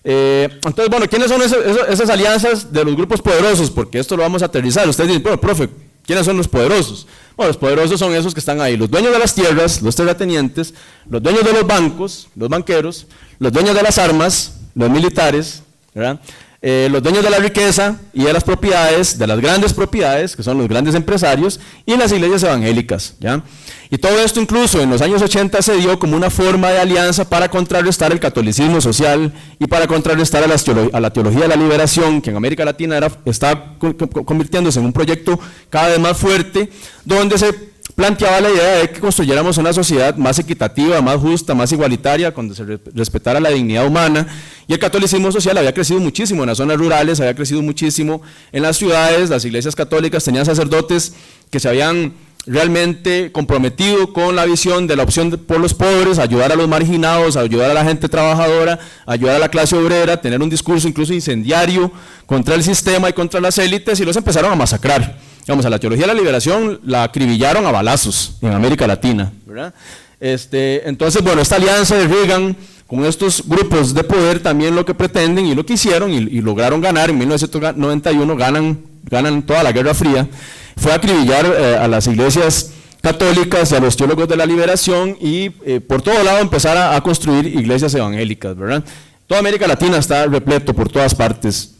Entonces, bueno, ¿quiénes son esas alianzas de los grupos poderosos? Porque esto lo vamos a aterrizar. Ustedes dicen, bueno, profe, ¿quiénes son los poderosos? Bueno, los poderosos son esos que están ahí, los dueños de las tierras, los terratenientes, los dueños de los bancos, los banqueros, los dueños de las armas, los militares, ¿verdad? Los dueños de la riqueza y de las propiedades, de las grandes propiedades, que son los grandes empresarios, y las iglesias evangélicas, ¿ya? Y todo esto incluso en los años 80 se dio como una forma de alianza para contrarrestar el catolicismo social y para contrarrestar a la teología de la liberación, que en América Latina está convirtiéndose en un proyecto cada vez más fuerte, donde se planteaba la idea de que construyéramos una sociedad más equitativa, más justa, más igualitaria, donde se respetara la dignidad humana. Y el catolicismo social había crecido muchísimo en las zonas rurales, había crecido muchísimo en las ciudades. Las iglesias católicas tenían sacerdotes que se habían realmente comprometido con la visión de la opción por los pobres, ayudar a los marginados, ayudar a la gente trabajadora, ayudar a la clase obrera, tener un discurso incluso incendiario contra el sistema y contra las élites, y los empezaron a masacrar. Digamos, a la teología de la liberación la acribillaron a balazos en América Latina, ¿verdad? Entonces, bueno, esta alianza de Reagan con estos grupos de poder también lo que pretenden y lo que hicieron y lograron ganar en 1991, ganan toda la Guerra Fría, fue acribillar a las iglesias católicas y a los teólogos de la liberación y por todo lado empezar a construir iglesias evangélicas, ¿verdad? Toda América Latina está repleto por todas partes.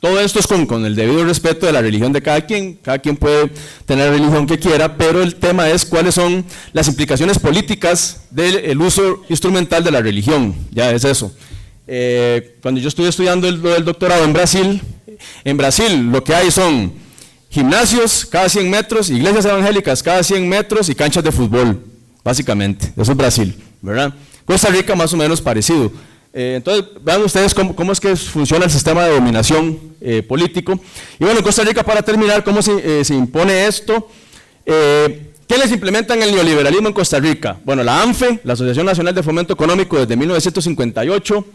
Todo esto es con el debido respeto de la religión de cada quien puede tener la religión que quiera, pero el tema es cuáles son las implicaciones políticas del uso instrumental de la religión, ya es eso. Cuando yo estuve estudiando el doctorado en Brasil lo que hay son gimnasios cada 100 metros, iglesias evangélicas cada 100 metros y canchas de fútbol, básicamente. Eso es Brasil, ¿verdad? Costa Rica más o menos parecido. Entonces, vean ustedes cómo es que funciona el sistema de dominación político. Y bueno, en Costa Rica, para terminar, ¿cómo se impone esto? ¿Qué les implementan el neoliberalismo en Costa Rica? Bueno, la ANFE, la Asociación Nacional de Fomento Económico, desde 1958,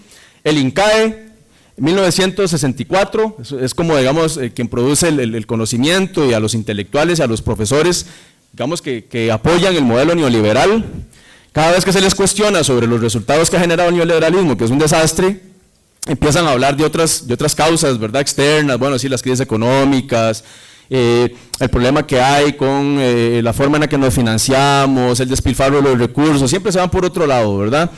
el INCAE, 1964, es como, digamos, quien produce el conocimiento, y a los intelectuales y a los profesores, digamos, que apoyan el modelo neoliberal. Cada vez que se les cuestiona sobre los resultados que ha generado el neoliberalismo, que es un desastre, empiezan a hablar de otras causas, ¿verdad?, externas, bueno, sí, las crisis económicas, el problema que hay con la forma en la que nos financiamos, el despilfarro de los recursos, siempre se van por otro lado, ¿verdad?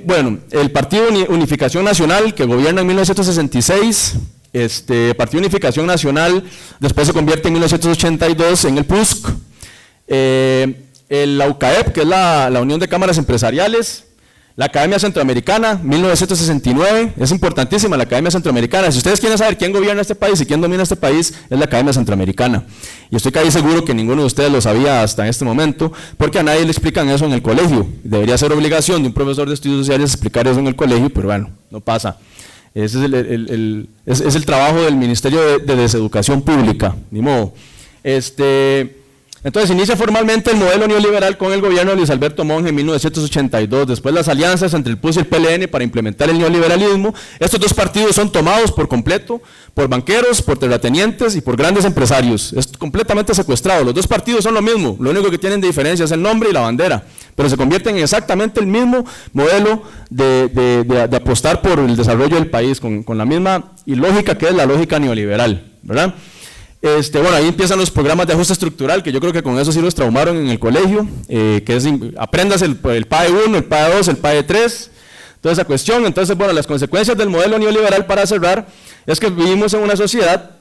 Bueno, el Partido Unificación Nacional, que gobierna en 1966, Partido Unificación Nacional, después se convierte en 1982 en el PUSC, la UCAEP, que es la Unión de Cámaras Empresariales, la Academia Centroamericana, 1969, es importantísima la Academia Centroamericana. Si ustedes quieren saber quién gobierna este país y quién domina este país, es la Academia Centroamericana. Y estoy casi seguro que ninguno de ustedes lo sabía hasta este momento, porque a nadie le explican eso en el colegio. Debería ser obligación de un profesor de estudios sociales explicar eso en el colegio, pero bueno, no pasa. Ese es el trabajo del Ministerio de Deseducación Pública, ni modo. Entonces inicia formalmente el modelo neoliberal con el gobierno de Luis Alberto Monge en 1982, después las alianzas entre el PUS y el PLN para implementar el neoliberalismo. Estos dos partidos son tomados por completo por banqueros, por terratenientes y por grandes empresarios. Es completamente secuestrado. Los dos partidos son lo mismo, lo único que tienen de diferencia es el nombre y la bandera, pero se convierten en exactamente el mismo modelo de apostar por el desarrollo del país, con la misma lógica que es la lógica neoliberal, ¿verdad? Bueno, ahí empiezan los programas de ajuste estructural, que yo creo que con eso sí los traumaron en el colegio, que es aprendas el PAE 1, el PAE 2, el PAE 3, toda esa cuestión. Entonces, bueno, las consecuencias del modelo neoliberal, para cerrar, es que vivimos en una sociedad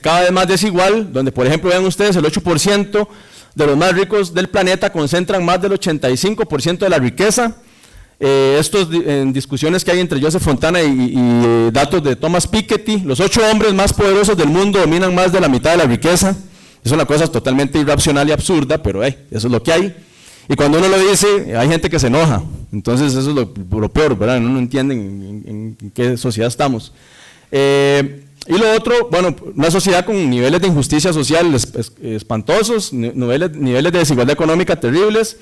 cada vez más desigual, donde, por ejemplo, vean ustedes, el 8% de los más ricos del planeta concentran más del 85% de la riqueza. Estos en discusiones que hay entre Joseph Fontana y datos de Thomas Piketty, los 8 hombres más poderosos del mundo dominan más de la mitad de la riqueza. Es una cosa totalmente irracional y absurda, pero eso es lo que hay. Y cuando uno lo dice, hay gente que se enoja. Entonces eso es lo peor, ¿verdad? Uno no entiende en qué sociedad estamos. Y lo otro, bueno, una sociedad con niveles de injusticia social espantosos, niveles de desigualdad económica terribles,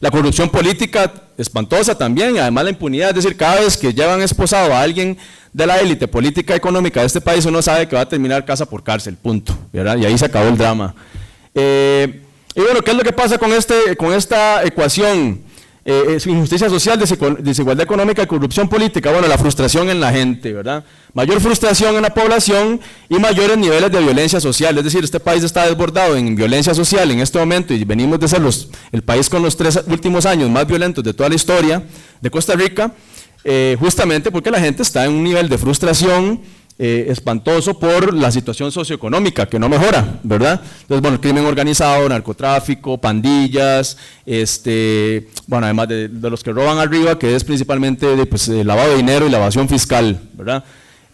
la corrupción política espantosa también, y además la impunidad, es decir, cada vez que llevan esposado a alguien de la élite política y económica de este país, uno sabe que va a terminar casa por cárcel, punto, ¿verdad? Y ahí se acabó el drama. Y bueno, ¿qué es lo que pasa con esta ecuación? Injusticia social, desigualdad económica y corrupción política. Bueno, la frustración en la gente, ¿verdad? Mayor frustración en la población y mayores niveles de violencia social. Es decir, este país está desbordado en violencia social en este momento y venimos de ser el país con los 3 últimos años más violentos de toda la historia de Costa Rica, justamente porque la gente está en un nivel de frustración espantoso por la situación socioeconómica que no mejora, ¿verdad? Entonces, bueno, el crimen organizado, narcotráfico, pandillas, bueno, además de los que roban arriba, que es principalmente lavado de dinero y la evasión fiscal, ¿verdad?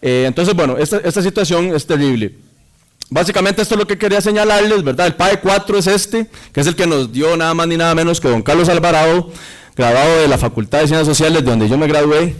Entonces, bueno, esta situación es terrible. Básicamente esto es lo que quería señalarles, ¿verdad? El PAE 4 es que es el que nos dio nada más ni nada menos que don Carlos Alvarado, graduado de la Facultad de Ciencias Sociales, de donde yo me gradué,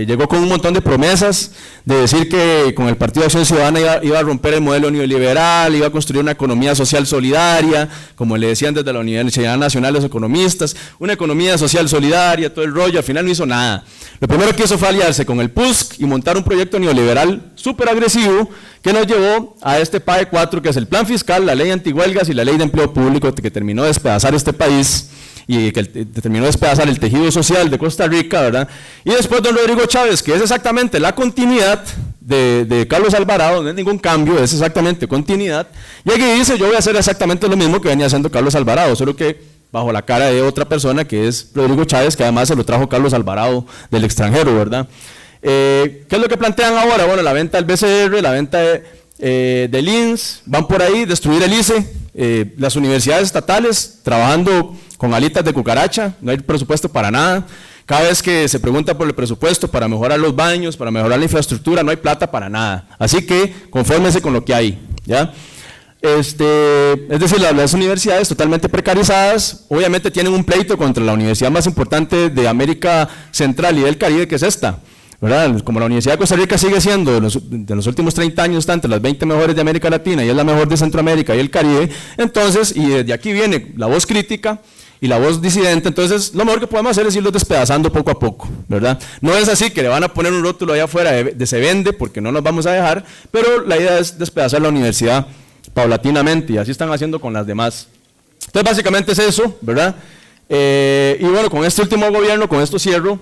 llegó con un montón de promesas de decir que con el Partido de Acción Ciudadana iba a romper el modelo neoliberal, iba a construir una economía social solidaria, como le decían desde la Universidad Nacional los economistas, una economía social solidaria, todo el rollo. Al final no hizo nada. Lo primero que hizo fue aliarse con el PUSC y montar un proyecto neoliberal súper agresivo que nos llevó a este PAE 4, que es el plan fiscal, la ley antihuelgas y la ley de empleo público, que terminó de despedazar este país y que terminó de despedazar el tejido social de Costa Rica, ¿verdad? Y después don Rodrigo Chávez, que es exactamente la continuidad de Carlos Alvarado, no es ningún cambio, es exactamente continuidad, y aquí dice, yo voy a hacer exactamente lo mismo que venía haciendo Carlos Alvarado, solo que bajo la cara de otra persona que es Rodrigo Chávez, que además se lo trajo Carlos Alvarado del extranjero, ¿verdad? ¿Qué es lo que plantean ahora? Bueno, la venta del BCR, la venta del INS, van por ahí, destruir el ICE, las universidades estatales trabajando con alitas de cucaracha, no hay presupuesto para nada. Cada vez que se pregunta por el presupuesto para mejorar los baños, para mejorar la infraestructura, no hay plata para nada. Así que confórmense con lo que hay, ¿ya? Es decir, las universidades totalmente precarizadas, obviamente tienen un pleito contra la universidad más importante de América Central y del Caribe, que es esta, ¿verdad? Como la Universidad de Costa Rica sigue siendo, de los últimos 30 años, está entre las 20 mejores de América Latina y es la mejor de Centroamérica y el Caribe, entonces, y desde aquí viene la voz crítica y la voz disidente, entonces lo mejor que podemos hacer es irlos despedazando poco a poco, ¿verdad? No es así que le van a poner un rótulo allá afuera de se vende, porque no nos vamos a dejar, pero la idea es despedazar la universidad paulatinamente, y así están haciendo con las demás. Entonces básicamente es eso, ¿verdad? Y bueno, con este último gobierno, con esto cierro,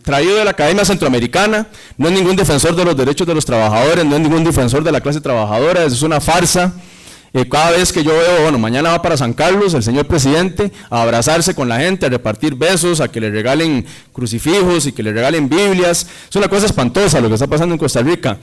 traído de la Academia Centroamericana, no es ningún defensor de los derechos de los trabajadores, no es ningún defensor de la clase trabajadora, es una farsa. Cada vez que yo veo, bueno, mañana va para San Carlos el señor presidente a abrazarse con la gente, a repartir besos, a que le regalen crucifijos y que le regalen Biblias, es una cosa espantosa lo que está pasando en Costa Rica.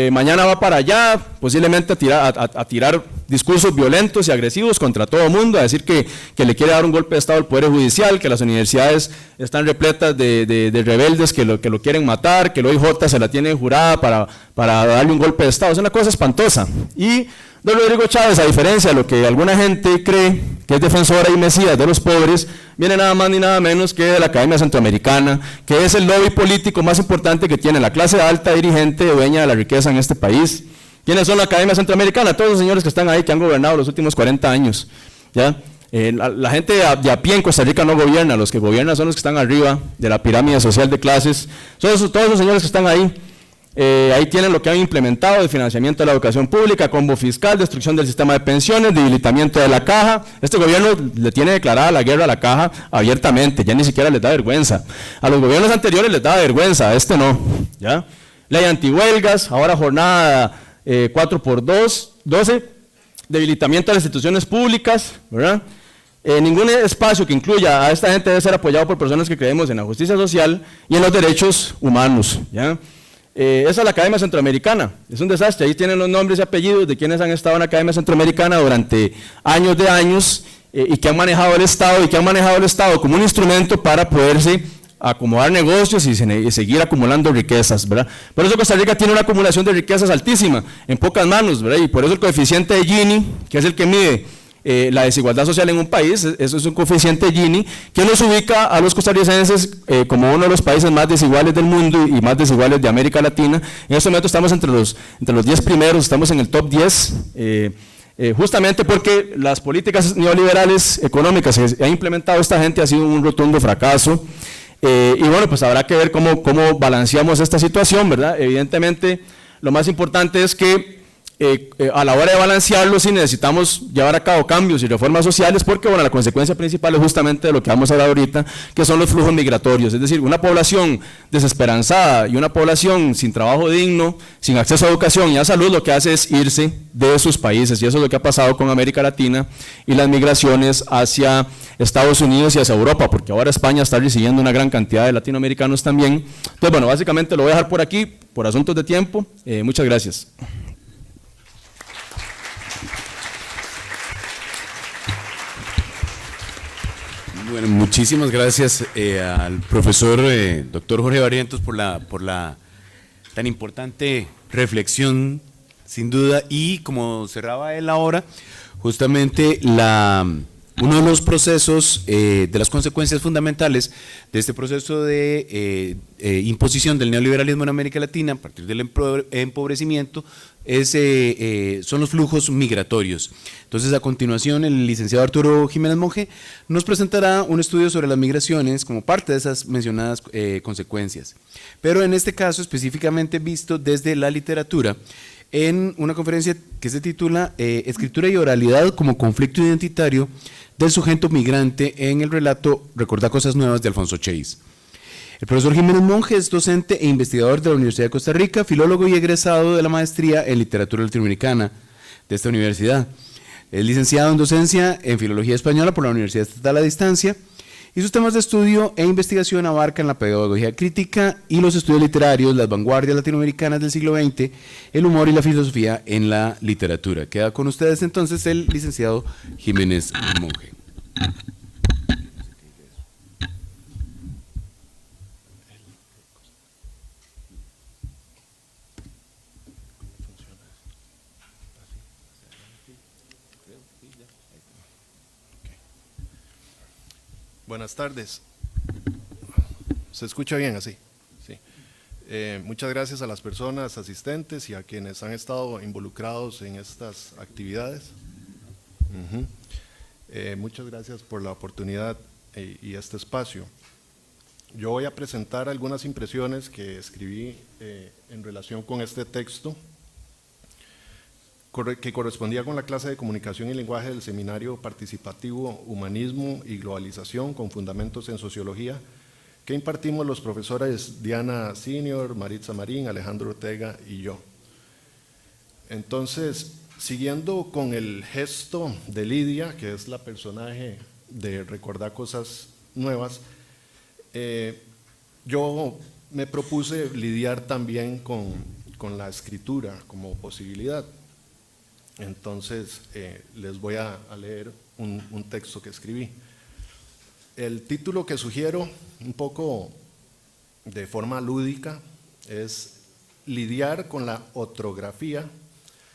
Mañana va para allá, posiblemente a tirar discursos violentos y agresivos contra todo el mundo, a decir que le quiere dar un golpe de Estado al Poder Judicial, que las universidades están repletas de rebeldes que lo quieren matar, que el OIJ se la tiene jurada para darle un golpe de Estado, es una cosa espantosa. Y don Rodrigo Chávez, a diferencia de lo que alguna gente cree que es defensora y mesías de los pobres, viene nada más ni nada menos que de la Academia Centroamericana, que es el lobby político más importante que tiene la clase alta dirigente dueña de la riqueza en este país. ¿Quiénes son la Academia Centroamericana? Todos los señores que están ahí, que han gobernado los últimos 40 años, ¿ya? La gente de a pie en Costa Rica no gobierna, los que gobiernan son los que están arriba de la pirámide social de clases, todos los señores que están ahí. Ahí tienen lo que han implementado de financiamiento de la educación pública, combo fiscal, destrucción del sistema de pensiones, debilitamiento de la caja. Este gobierno le tiene declarada la guerra a la caja abiertamente, ya ni siquiera les da vergüenza. A los gobiernos anteriores les daba vergüenza, a este no, ¿ya? Ley antihuelgas, ahora jornada 4x12, debilitamiento de las instituciones públicas, ¿verdad? Ningún espacio que incluya a esta gente debe ser apoyado por personas que creemos en la justicia social y en los derechos humanos, ¿ya? Esa es la Academia Centroamericana, es un desastre, ahí tienen los nombres y apellidos de quienes han estado en la Academia Centroamericana durante años de años y que han manejado el Estado como un instrumento para poderse acomodar negocios y seguir acumulando riquezas, ¿verdad? Por eso Costa Rica tiene una acumulación de riquezas altísima, en pocas manos, ¿verdad? Y por eso el coeficiente de Gini, que es el que mide la desigualdad social en un país, eso es un coeficiente Gini que nos ubica a los costarricenses como uno de los países más desiguales del mundo y más desiguales de América Latina. En este momento estamos entre los 10 primeros, estamos en el top 10, justamente porque las políticas neoliberales económicas que ha implementado esta gente ha sido un rotundo fracaso. Y bueno, pues habrá que ver cómo balanceamos esta situación, ¿verdad? Evidentemente, lo más importante es que a la hora de balancearlo sí necesitamos llevar a cabo cambios y reformas sociales, porque bueno, la consecuencia principal es justamente de lo que vamos a hablar ahorita, que son los flujos migratorios, es decir, una población desesperanzada y una población sin trabajo digno, sin acceso a educación y a salud, lo que hace es irse de sus países, y eso es lo que ha pasado con América Latina y las migraciones hacia Estados Unidos y hacia Europa, porque ahora España está recibiendo una gran cantidad de latinoamericanos también. Entonces bueno, básicamente lo voy a dejar por aquí, por asuntos de tiempo. Muchas gracias. Bueno, muchísimas gracias al profesor doctor Jorge Barrientos por la tan importante reflexión, sin duda, y como cerraba él ahora, justamente Uno de los procesos, de las consecuencias fundamentales de este proceso de imposición del neoliberalismo en América Latina a partir del empobrecimiento son los flujos migratorios. Entonces, a continuación, el licenciado Arturo Jiménez Monge nos presentará un estudio sobre las migraciones como parte de esas mencionadas consecuencias. Pero en este caso, específicamente visto desde la literatura, en una conferencia que se titula Escritura y oralidad como conflicto identitario del sujeto migrante en el relato Recordar cosas nuevas de Alfonso Chase. El profesor Jiménez Monge es docente e investigador de la Universidad de Costa Rica, filólogo y egresado de la maestría en literatura latinoamericana de esta universidad. Es licenciado en docencia en filología española por la Universidad Estatal a Distancia y sus temas de estudio e investigación abarcan la pedagogía crítica y los estudios literarios, las vanguardias latinoamericanas del siglo XX, el humor y la filosofía en la literatura. Queda con ustedes entonces el licenciado Jiménez Monge. Buenas tardes. ¿Se escucha bien así? Sí. Muchas gracias a las personas asistentes y a quienes han estado involucrados en estas actividades. Muchas gracias por la oportunidad y este espacio. Yo voy a presentar algunas impresiones que escribí en relación con este texto, que correspondía con la clase de Comunicación y Lenguaje del Seminario Participativo Humanismo y Globalización con Fundamentos en Sociología, que impartimos los profesores Diana Senior, Maritza Marín, Alejandro Ortega y yo. Entonces, siguiendo con el gesto de Lidia, que es la personaje de Recordar cosas nuevas, yo me propuse lidiar también con la escritura como posibilidad. Entonces, les voy a leer un texto que escribí. El título que sugiero, un poco de forma lúdica, es Lidiar con la otrografía,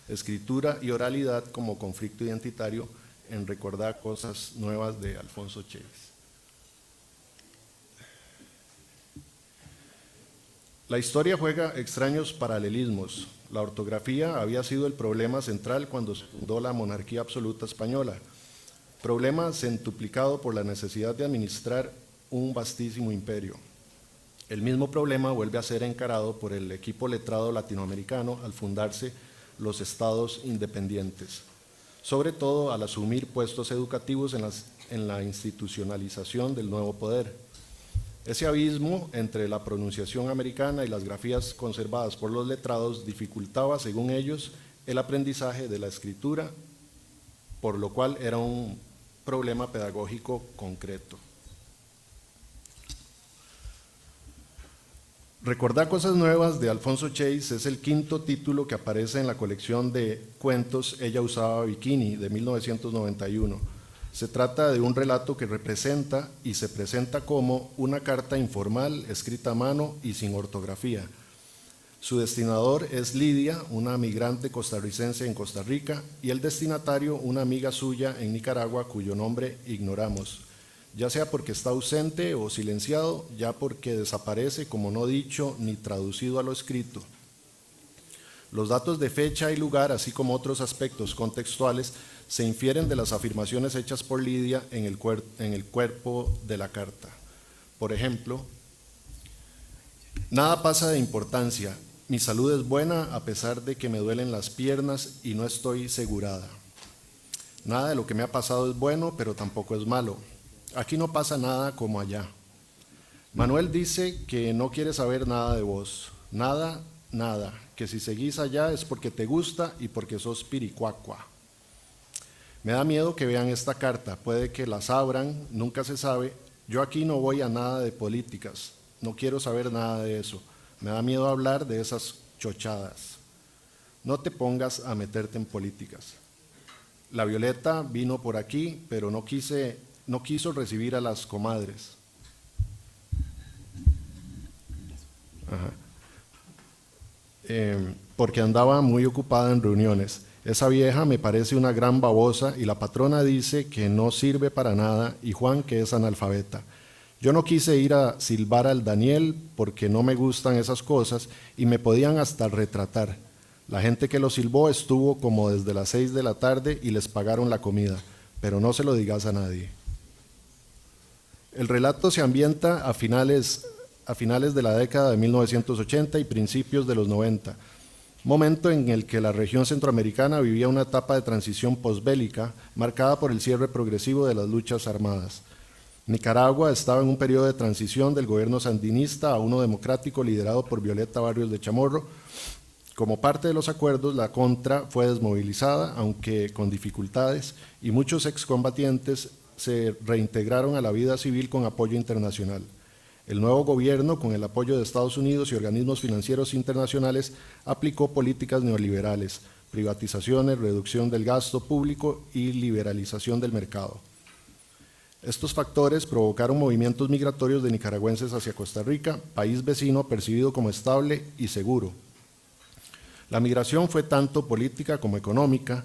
escritura y oralidad como conflicto identitario en Recordar cosas nuevas de Alfonso Chase. La historia juega extraños paralelismos. La ortografía había sido el problema central cuando se fundó la monarquía absoluta española, problema centuplicado por la necesidad de administrar un vastísimo imperio. El mismo problema vuelve a ser encarado por el equipo letrado latinoamericano al fundarse los estados independientes, sobre todo al asumir puestos educativos en la institucionalización del nuevo poder. Ese abismo entre la pronunciación americana y las grafías conservadas por los letrados dificultaba, según ellos, el aprendizaje de la escritura, por lo cual era un problema pedagógico concreto. Recordar cosas nuevas de Alfonso Chase es el quinto título que aparece en la colección de cuentos Ella usaba bikini de 1991. Se trata de un relato que representa y se presenta como una carta informal, escrita a mano y sin ortografía. Su destinador es Lidia, una migrante costarricense en Costa Rica, y el destinatario, una amiga suya en Nicaragua, cuyo nombre ignoramos, ya sea porque está ausente o silenciado, ya porque desaparece como no dicho ni traducido a lo escrito. Los datos de fecha y lugar, así como otros aspectos contextuales, se infieren de las afirmaciones hechas por Lidia en el cuerpo de la carta. Por ejemplo, nada pasa de importancia, mi salud es buena a pesar de que me duelen las piernas y no estoy segurada. Nada de lo que me ha pasado es bueno, pero tampoco es malo. Aquí no pasa nada como allá. Manuel dice que no quiere saber nada de vos, nada, nada, que si seguís allá es porque te gusta y porque sos piricuacua. Me da miedo que vean esta carta, puede que las abran, nunca se sabe. Yo aquí no voy a nada de políticas, no quiero saber nada de eso. Me da miedo hablar de esas chochadas. No te pongas a meterte en políticas. La Violeta vino por aquí, pero no quiso recibir a las comadres. Porque andaba muy ocupada en reuniones. Esa vieja me parece una gran babosa y la patrona dice que no sirve para nada y Juan que es analfabeta. Yo no quise ir a silbar al Daniel porque no me gustan esas cosas y me podían hasta retratar. La gente que lo silbó estuvo como desde las 6 de la tarde y les pagaron la comida, pero no se lo digas a nadie. El relato se ambienta a finales de la década de 1980 y principios de los 90, momento en el que la región centroamericana vivía una etapa de transición posbélica marcada por el cierre progresivo de las luchas armadas. Nicaragua estaba en un periodo de transición del gobierno sandinista a uno democrático liderado por Violeta Barrios de Chamorro. Como parte de los acuerdos, la Contra fue desmovilizada, aunque con dificultades, y muchos excombatientes se reintegraron a la vida civil con apoyo internacional. El nuevo gobierno, con el apoyo de Estados Unidos y organismos financieros internacionales, aplicó políticas neoliberales, privatizaciones, reducción del gasto público y liberalización del mercado. Estos factores provocaron movimientos migratorios de nicaragüenses hacia Costa Rica, país vecino percibido como estable y seguro. La migración fue tanto política como económica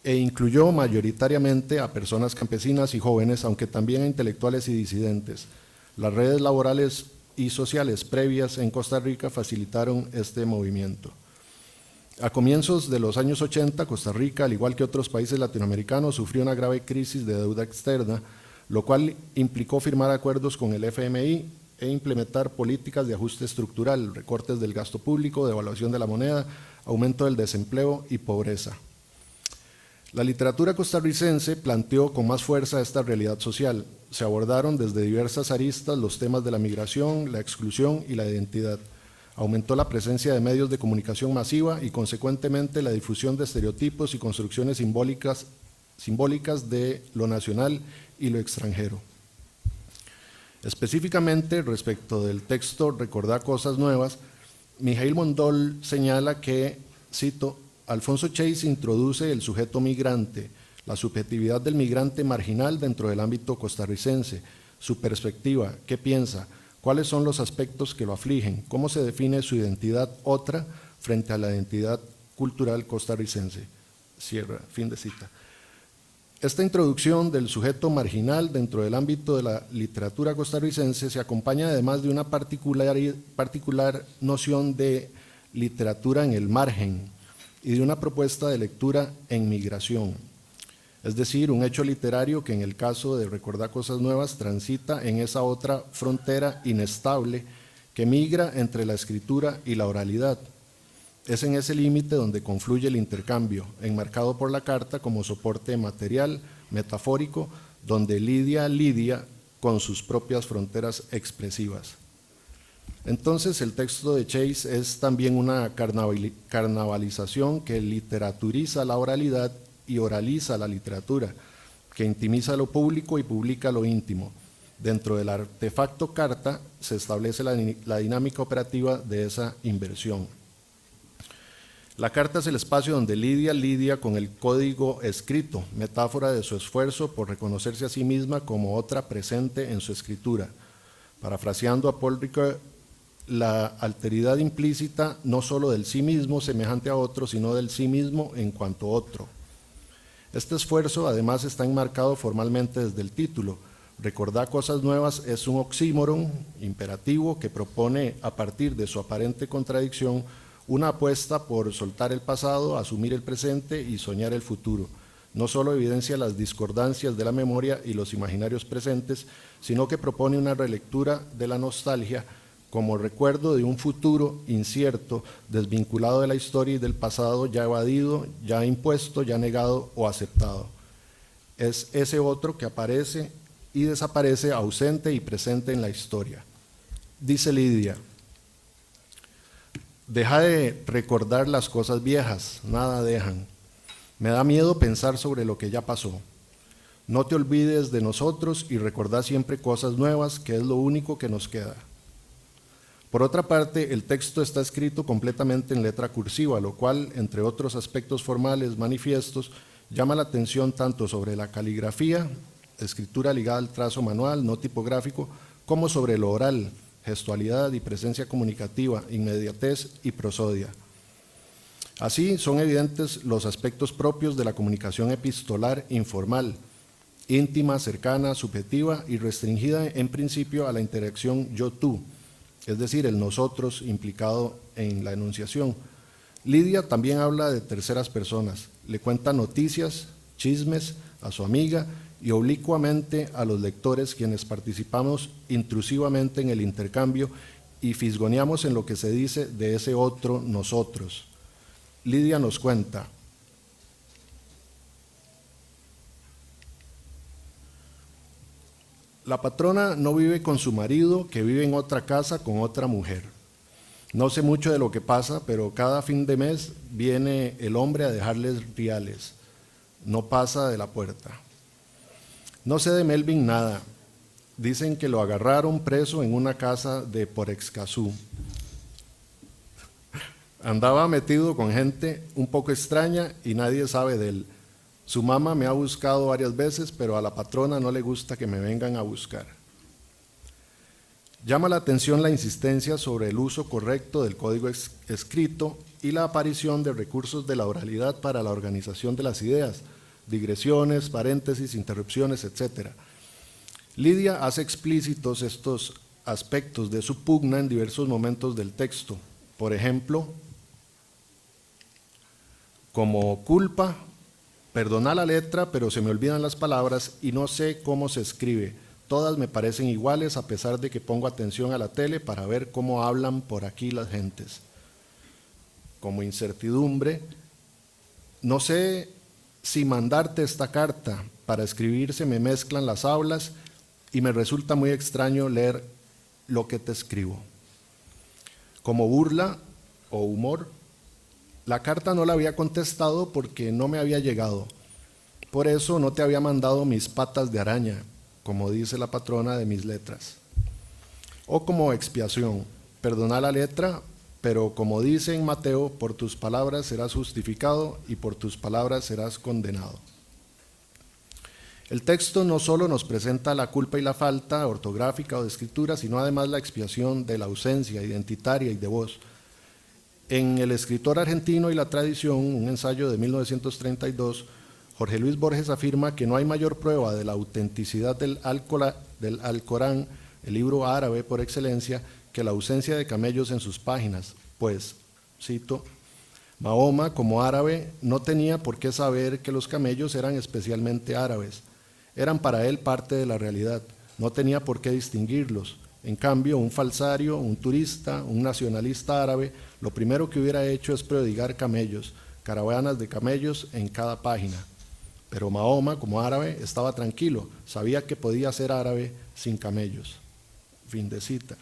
e incluyó mayoritariamente a personas campesinas y jóvenes, aunque también a intelectuales y disidentes. Las redes laborales y sociales previas en Costa Rica facilitaron este movimiento. A comienzos de los años 80, Costa Rica, al igual que otros países latinoamericanos, sufrió una grave crisis de deuda externa, lo cual implicó firmar acuerdos con el FMI e implementar políticas de ajuste estructural, recortes del gasto público, devaluación de la moneda, aumento del desempleo y pobreza. La literatura costarricense planteó con más fuerza esta realidad social. Se abordaron desde diversas aristas los temas de la migración, la exclusión y la identidad. Aumentó la presencia de medios de comunicación masiva y, consecuentemente, la difusión de estereotipos y construcciones simbólicas de lo nacional y lo extranjero. Específicamente, respecto del texto Recordar cosas nuevas, Mijaíl Mondol señala que, cito, Alfonso Chase introduce el sujeto migrante, la subjetividad del migrante marginal dentro del ámbito costarricense, su perspectiva, qué piensa, cuáles son los aspectos que lo afligen, cómo se define su identidad otra frente a la identidad cultural costarricense. Cierra, fin de cita. Esta introducción del sujeto marginal dentro del ámbito de la literatura costarricense se acompaña además de una particular noción de literatura en el margen y de una propuesta de lectura en migración. Es decir, un hecho literario que en el caso de Recordar cosas nuevas transita en esa otra frontera inestable que migra entre la escritura y la oralidad. Es en ese límite donde confluye el intercambio, enmarcado por la carta como soporte material, metafórico, donde lidia con sus propias fronteras expresivas. Entonces, el texto de Chase es también una carnavalización que literaturiza la oralidad y oraliza la literatura, que intimiza lo público y publica lo íntimo. Dentro del artefacto carta se establece la dinámica operativa de esa inversión. La carta es el espacio donde lidia con el código escrito, metáfora de su esfuerzo por reconocerse a sí misma como otra presente en su escritura. Parafraseando a Paul Ricoeur, la alteridad implícita no solo del sí mismo semejante a otro, sino del sí mismo en cuanto otro. Este esfuerzo además está enmarcado formalmente desde el título. Recordar cosas nuevas es un oxímoron imperativo que propone, a partir de su aparente contradicción, una apuesta por soltar el pasado, asumir el presente y soñar el futuro. No solo evidencia las discordancias de la memoria y los imaginarios presentes, sino que propone una relectura de la nostalgia como recuerdo de un futuro incierto, desvinculado de la historia y del pasado ya evadido, ya impuesto, ya negado o aceptado. Es ese otro que aparece y desaparece, ausente y presente en la historia. Dice Lidia: deja de recordar las cosas viejas, nada dejan. Me da miedo pensar sobre lo que ya pasó. No te olvides de nosotros y recordá siempre cosas nuevas, que es lo único que nos queda. Por otra parte, el texto está escrito completamente en letra cursiva, lo cual, entre otros aspectos formales manifiestos, llama la atención tanto sobre la caligrafía, escritura ligada al trazo manual, no tipográfico, como sobre lo oral, gestualidad y presencia comunicativa, inmediatez y prosodia. Así, son evidentes los aspectos propios de la comunicación epistolar informal, íntima, cercana, subjetiva y restringida en principio a la interacción yo-tú, es decir, el nosotros implicado en la enunciación. Lidia también habla de terceras personas, le cuenta noticias, chismes a su amiga y oblicuamente a los lectores, quienes participamos intrusivamente en el intercambio y fisgoneamos en lo que se dice de ese otro nosotros. Lidia nos cuenta: la patrona no vive con su marido, que vive en otra casa con otra mujer. No sé mucho de lo que pasa, pero cada fin de mes viene el hombre a dejarles reales. No pasa de la puerta. No sé de Melvin nada. Dicen que lo agarraron preso en una casa de Porexcazú. Andaba metido con gente un poco extraña y nadie sabe de él. Su mamá me ha buscado varias veces, pero a la patrona no le gusta que me vengan a buscar. Llama la atención la insistencia sobre el uso correcto del código escrito y la aparición de recursos de la oralidad para la organización de las ideas, digresiones, paréntesis, interrupciones, etc. Lidia hace explícitos estos aspectos de su pugna en diversos momentos del texto. Por ejemplo, como culpa, perdona la letra, pero se me olvidan las palabras y no sé cómo se escribe. Todas me parecen iguales a pesar de que pongo atención a la tele para ver cómo hablan por aquí las gentes. Como incertidumbre, no sé si mandarte esta carta. Para escribir se me mezclan las hablas y me resulta muy extraño leer lo que te escribo. Como burla o humor, la carta no la había contestado porque no me había llegado. Por eso no te había mandado mis patas de araña, como dice la patrona de mis letras. O como expiación, perdona la letra, pero como dice en Mateo, por tus palabras serás justificado y por tus palabras serás condenado. El texto no solo nos presenta la culpa y la falta ortográfica o de escritura, sino además la expiación de la ausencia identitaria y de voz. En El escritor argentino y la tradición, un ensayo de 1932, Jorge Luis Borges afirma que no hay mayor prueba de la autenticidad del Alcorán, el libro árabe por excelencia, que la ausencia de camellos en sus páginas, pues, cito, Mahoma, como árabe, no tenía por qué saber que los camellos eran especialmente árabes. Eran para él parte de la realidad, no tenía por qué distinguirlos. En cambio, un falsario, un turista, un nacionalista árabe, lo primero que hubiera hecho es prodigar camellos, caravanas de camellos en cada página. Pero Mahoma, como árabe, estaba tranquilo, sabía que podía ser árabe sin camellos. Fin de cita.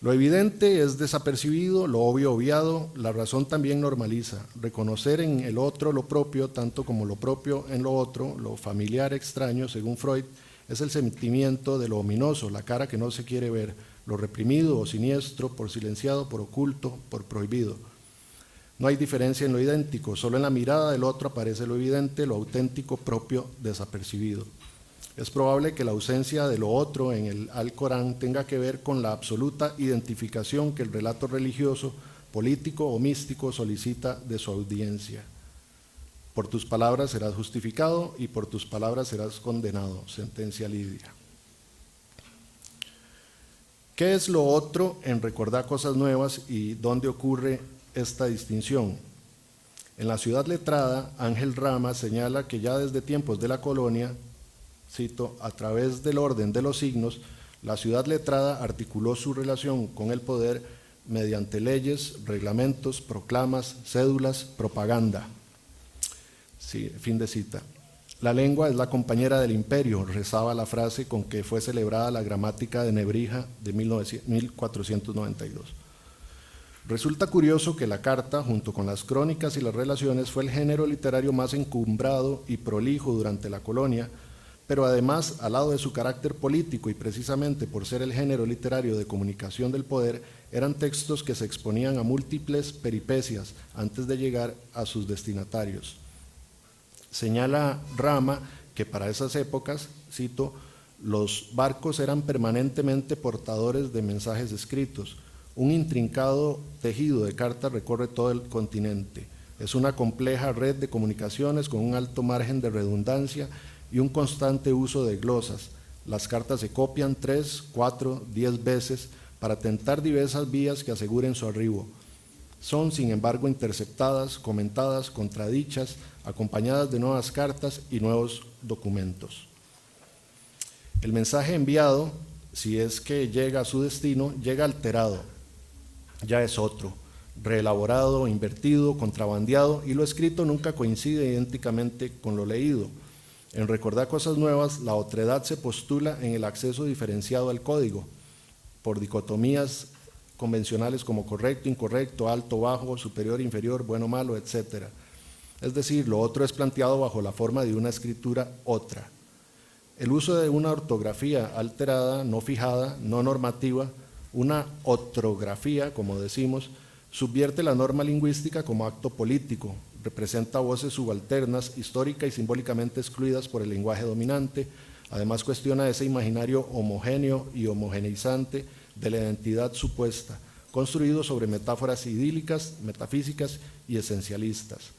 Lo evidente es desapercibido, lo obvio obviado, la razón también normaliza. Reconocer en el otro lo propio, tanto como lo propio en lo otro, lo familiar extraño, según Freud, es el sentimiento de lo ominoso, la cara que no se quiere ver, lo reprimido o siniestro, por silenciado, por oculto, por prohibido. No hay diferencia en lo idéntico, solo en la mirada del otro aparece lo evidente, lo auténtico, propio, desapercibido. Es probable que la ausencia de lo otro en el Alcorán tenga que ver con la absoluta identificación que el relato religioso, político o místico solicita de su audiencia. Por tus palabras serás justificado y por tus palabras serás condenado, sentencia Lidia. ¿Qué es lo otro en recordar cosas nuevas y dónde ocurre esta distinción? En La ciudad letrada, Ángel Rama señala que ya desde tiempos de la colonia, cito, a través del orden de los signos, la ciudad letrada articuló su relación con el poder mediante leyes, reglamentos, proclamas, cédulas, propaganda. Sí, fin de cita. La lengua es la compañera del imperio, rezaba la frase con que fue celebrada la gramática de Nebrija de 1492. Resulta curioso que la carta, junto con las crónicas y las relaciones, fue el género literario más encumbrado y prolijo durante la colonia, pero además, al lado de su carácter político y precisamente por ser el género literario de comunicación del poder, eran textos que se exponían a múltiples peripecias antes de llegar a sus destinatarios. Señala Rama que para esas épocas, cito, los barcos eran permanentemente portadores de mensajes escritos. Un intrincado tejido de cartas recorre todo el continente. Es una compleja red de comunicaciones con un alto margen de redundancia y un constante uso de glosas. Las cartas se copian 3, 4, 10 veces para tentar diversas vías que aseguren su arribo. Son, sin embargo, interceptadas, comentadas, contradichas, acompañadas de nuevas cartas y nuevos documentos. El mensaje enviado, si es que llega a su destino, llega alterado, ya es otro, reelaborado, invertido, contrabandeado, y lo escrito nunca coincide idénticamente con lo leído. En Recordar Cosas Nuevas, la otredad se postula en el acceso diferenciado al código, por dicotomías convencionales como correcto, incorrecto, alto, bajo, superior, inferior, bueno, malo, etc. Es decir, lo otro es planteado bajo la forma de una escritura otra. El uso de una ortografía alterada, no fijada, no normativa, una otrografía, como decimos, subvierte la norma lingüística como acto político, representa voces subalternas, histórica y simbólicamente excluidas por el lenguaje dominante, además cuestiona ese imaginario homogéneo y homogeneizante de la identidad supuesta, construido sobre metáforas idílicas, metafísicas y esencialistas.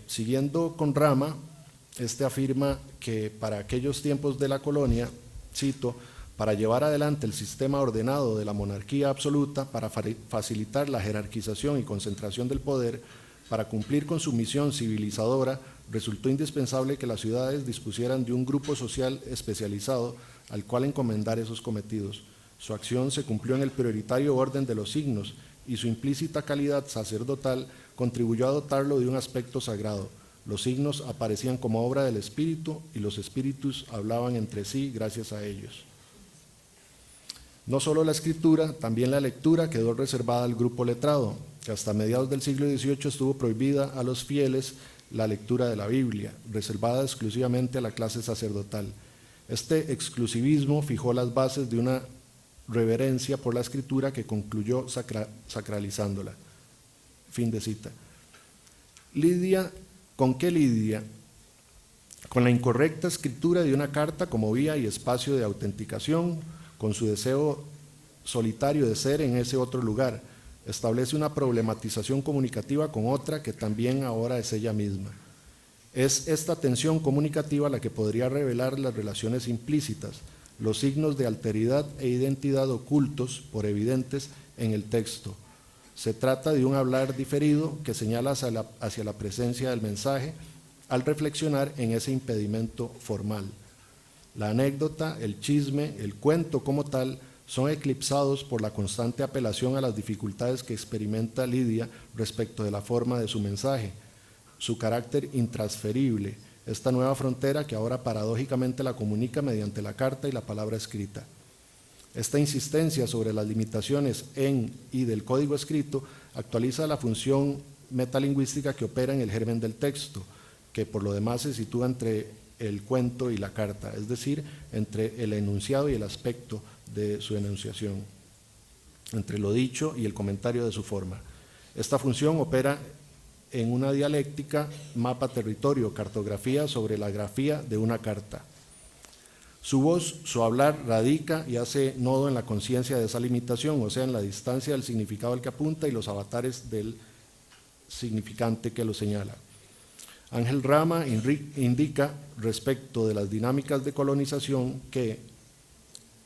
Siguiendo con Rama, este afirma que para aquellos tiempos de la colonia, cito, para llevar adelante el sistema ordenado de la monarquía absoluta, para facilitar la jerarquización y concentración del poder, para cumplir con su misión civilizadora, resultó indispensable que las ciudades dispusieran de un grupo social especializado al cual encomendar esos cometidos. Su acción se cumplió en el prioritario orden de los signos y su implícita calidad sacerdotal contribuyó a dotarlo de un aspecto sagrado. Los signos aparecían como obra del espíritu y los espíritus hablaban entre sí gracias a ellos. No solo la escritura, también la lectura quedó reservada al grupo letrado, que hasta mediados del siglo XVIII estuvo prohibida a los fieles la lectura de la Biblia, reservada exclusivamente a la clase sacerdotal. Este exclusivismo fijó las bases de una reverencia por la escritura que concluyó sacralizándola. Fin de cita. Lidia, ¿con qué lidia? Con la incorrecta escritura de una carta como vía y espacio de autenticación, con su deseo solitario de ser en ese otro lugar. Establece una problematización comunicativa con otra que también ahora es ella misma. Es esta tensión comunicativa la que podría revelar las relaciones implícitas, los signos de alteridad e identidad ocultos por evidentes en el texto. Se trata de un hablar diferido que señala hacia la presencia del mensaje al reflexionar en ese impedimento formal. La anécdota, el chisme, el cuento como tal son eclipsados por la constante apelación a las dificultades que experimenta Lidia respecto de la forma de su mensaje, su carácter intransferible, esta nueva frontera que ahora paradójicamente la comunica mediante la carta y la palabra escrita. Esta insistencia sobre las limitaciones en y del código escrito actualiza la función metalingüística que opera en el germen del texto, que por lo demás se sitúa entre el cuento y la carta, es decir, entre el enunciado y el aspecto de su enunciación, entre lo dicho y el comentario de su forma. Esta función opera en una dialéctica, mapa-territorio, cartografía sobre la grafía de una carta. Su voz, su hablar radica y hace nodo en la conciencia de esa limitación, o sea, en la distancia del significado al que apunta y los avatares del significante que lo señala. Ángel Rama indica respecto de las dinámicas de colonización que,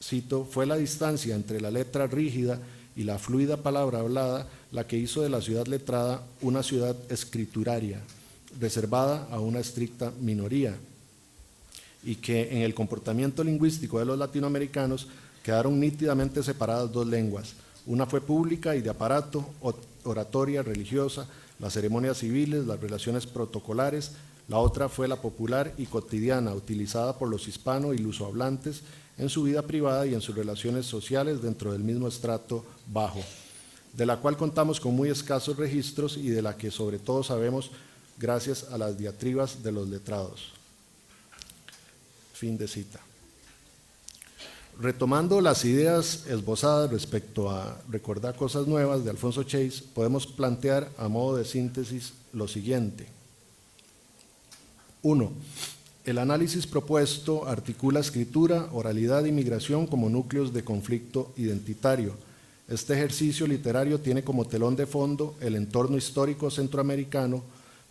cito, fue la distancia entre la letra rígida y la fluida palabra hablada la que hizo de la ciudad letrada una ciudad escrituraria, reservada a una estricta minoría, y que en el comportamiento lingüístico de los latinoamericanos quedaron nítidamente separadas dos lenguas. Una fue pública y de aparato, oratoria, religiosa, las ceremonias civiles, las relaciones protocolares. La otra fue la popular y cotidiana, utilizada por los hispano y lusohablantes en su vida privada y en sus relaciones sociales dentro del mismo estrato bajo, de la cual contamos con muy escasos registros y de la que sobre todo sabemos gracias a las diatribas de los letrados. Fin de cita. Retomando las ideas esbozadas respecto a Recordar Cosas Nuevas de Alfonso Chase, podemos plantear a modo de síntesis lo siguiente. 1. El análisis propuesto articula escritura, oralidad y migración como núcleos de conflicto identitario. Este ejercicio literario tiene como telón de fondo el entorno histórico centroamericano,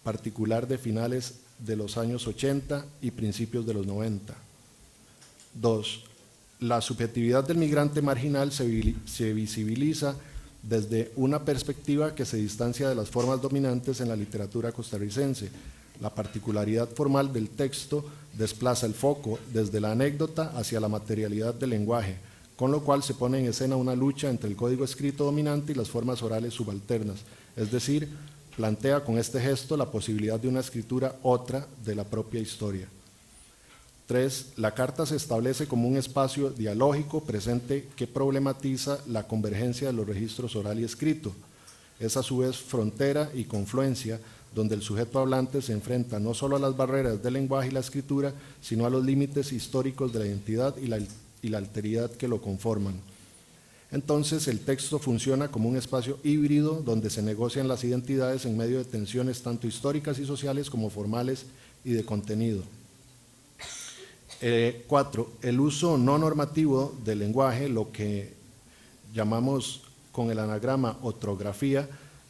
particular de finales de los años 80 y principios de los 90. 2. La subjetividad del migrante marginal se visibiliza desde una perspectiva que se distancia de las formas dominantes en la literatura costarricense. La particularidad formal del texto desplaza el foco desde la anécdota hacia la materialidad del lenguaje, con lo cual se pone en escena una lucha entre el código escrito dominante y las formas orales subalternas, es decir, plantea con este gesto la posibilidad de una escritura otra de la propia historia. 3. La carta se establece como un espacio dialógico presente que problematiza la convergencia de los registros oral y escrito. Es a su vez frontera y confluencia donde el sujeto hablante se enfrenta no solo a las barreras del lenguaje y la escritura, sino a los límites históricos de la identidad y la alteridad que lo conforman. Entonces el texto funciona como un espacio híbrido donde se negocian las identidades en medio de tensiones tanto históricas y sociales como formales y de contenido. 4. El uso no normativo del lenguaje, lo que llamamos con el anagrama otrografía,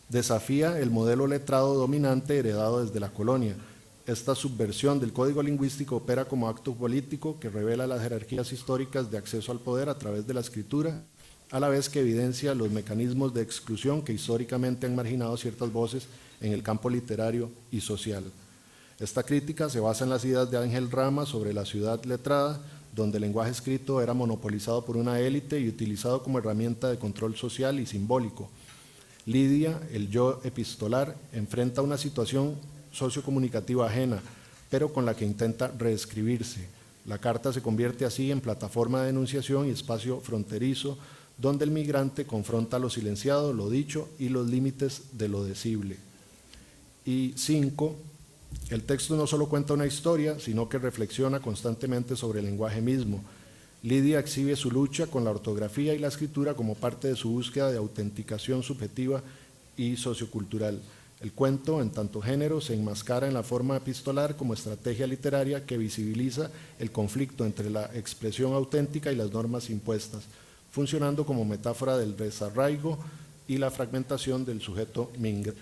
desafía el modelo letrado dominante heredado desde la colonia. Esta subversión del código lingüístico opera como acto político que revela las jerarquías históricas de acceso al poder a través de la escritura, a la vez que evidencia los mecanismos de exclusión que históricamente han marginado ciertas voces en el campo literario y social. Esta crítica se basa en las ideas de Ángel Rama sobre la ciudad letrada, donde el lenguaje escrito era monopolizado por una élite y utilizado como herramienta de control social y simbólico. Lidia, el yo epistolar, enfrenta una situación sociocomunicativa ajena, pero con la que intenta reescribirse. La carta se convierte así en plataforma de denunciación y espacio fronterizo, donde el migrante confronta lo silenciado, lo dicho y los límites de lo decible. Y 5. El texto no solo cuenta una historia, sino que reflexiona constantemente sobre el lenguaje mismo. Lidia exhibe su lucha con la ortografía y la escritura como parte de su búsqueda de autenticación subjetiva y sociocultural. El cuento, en tanto género, se enmascara en la forma epistolar como estrategia literaria que visibiliza el conflicto entre la expresión auténtica y las normas impuestas, funcionando como metáfora del desarraigo y la fragmentación del sujeto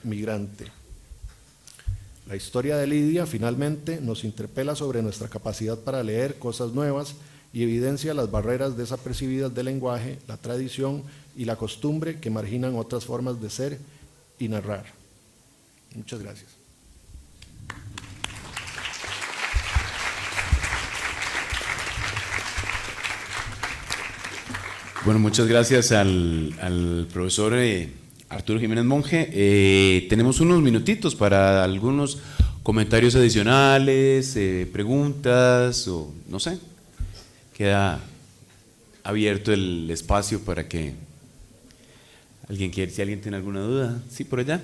migrante. La historia de Lidia, finalmente, nos interpela sobre nuestra capacidad para leer cosas nuevas y evidencia las barreras desapercibidas del lenguaje, la tradición y la costumbre que marginan otras formas de ser y narrar. Muchas gracias. Bueno, muchas gracias al profesor Arturo Jiménez Monge. Tenemos unos minutitos para algunos comentarios adicionales, preguntas o no sé. Queda abierto el espacio para que si alguien tiene alguna duda. Sí, por allá.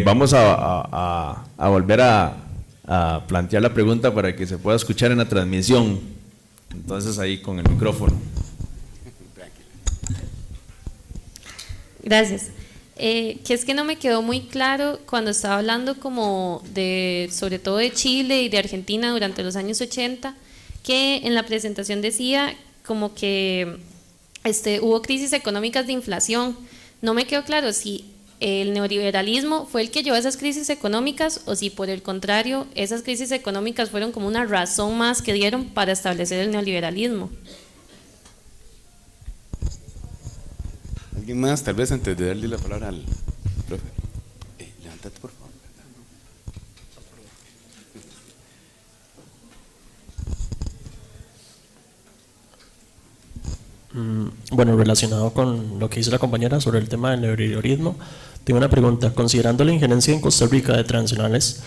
Vamos a volver a plantear la pregunta para que se pueda escuchar en la transmisión. Entonces ahí con el micrófono. Gracias. Que es que no me quedó muy claro cuando estaba hablando como sobre todo de Chile y de Argentina durante los años 80, que en la presentación decía como que hubo crisis económicas de inflación. No me quedó claro si el neoliberalismo fue el que llevó a esas crisis económicas o si por el contrario esas crisis económicas fueron como una razón más que dieron para establecer el neoliberalismo. ¿Alguien más? Tal vez antes de darle la palabra al profe. Levántate, por favor. Bueno, relacionado con lo que dice la compañera sobre el tema del neoliberalismo, tengo una pregunta. Considerando la injerencia en Costa Rica de transnacionales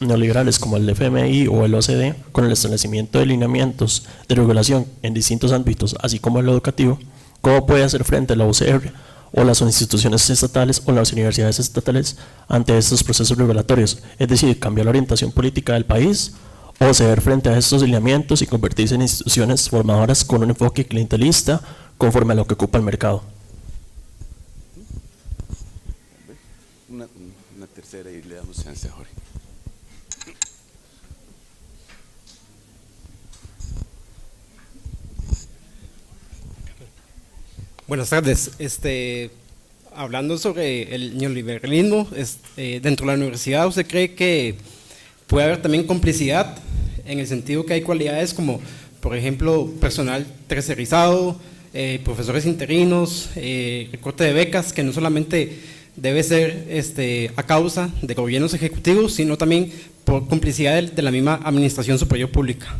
neoliberales como el FMI o el OCDE, con el establecimiento de lineamientos de regulación en distintos ámbitos, así como el educativo, ¿cómo puede hacer frente la UCR o las instituciones estatales o las universidades estatales ante estos procesos regulatorios? Es decir, ¿cambiar la orientación política del país o ceder frente a estos lineamientos y convertirse en instituciones formadoras con un enfoque clientelista conforme a lo que ocupa el mercado? una tercera y le damos chance a Jorge. Buenas tardes. Hablando sobre el neoliberalismo, dentro de la universidad, ¿usted cree que puede haber también complicidad en el sentido que hay cualidades como, por ejemplo, personal tercerizado, profesores interinos, recorte de becas, que no solamente debe ser a causa de gobiernos ejecutivos, sino también por complicidad de la misma administración superior pública?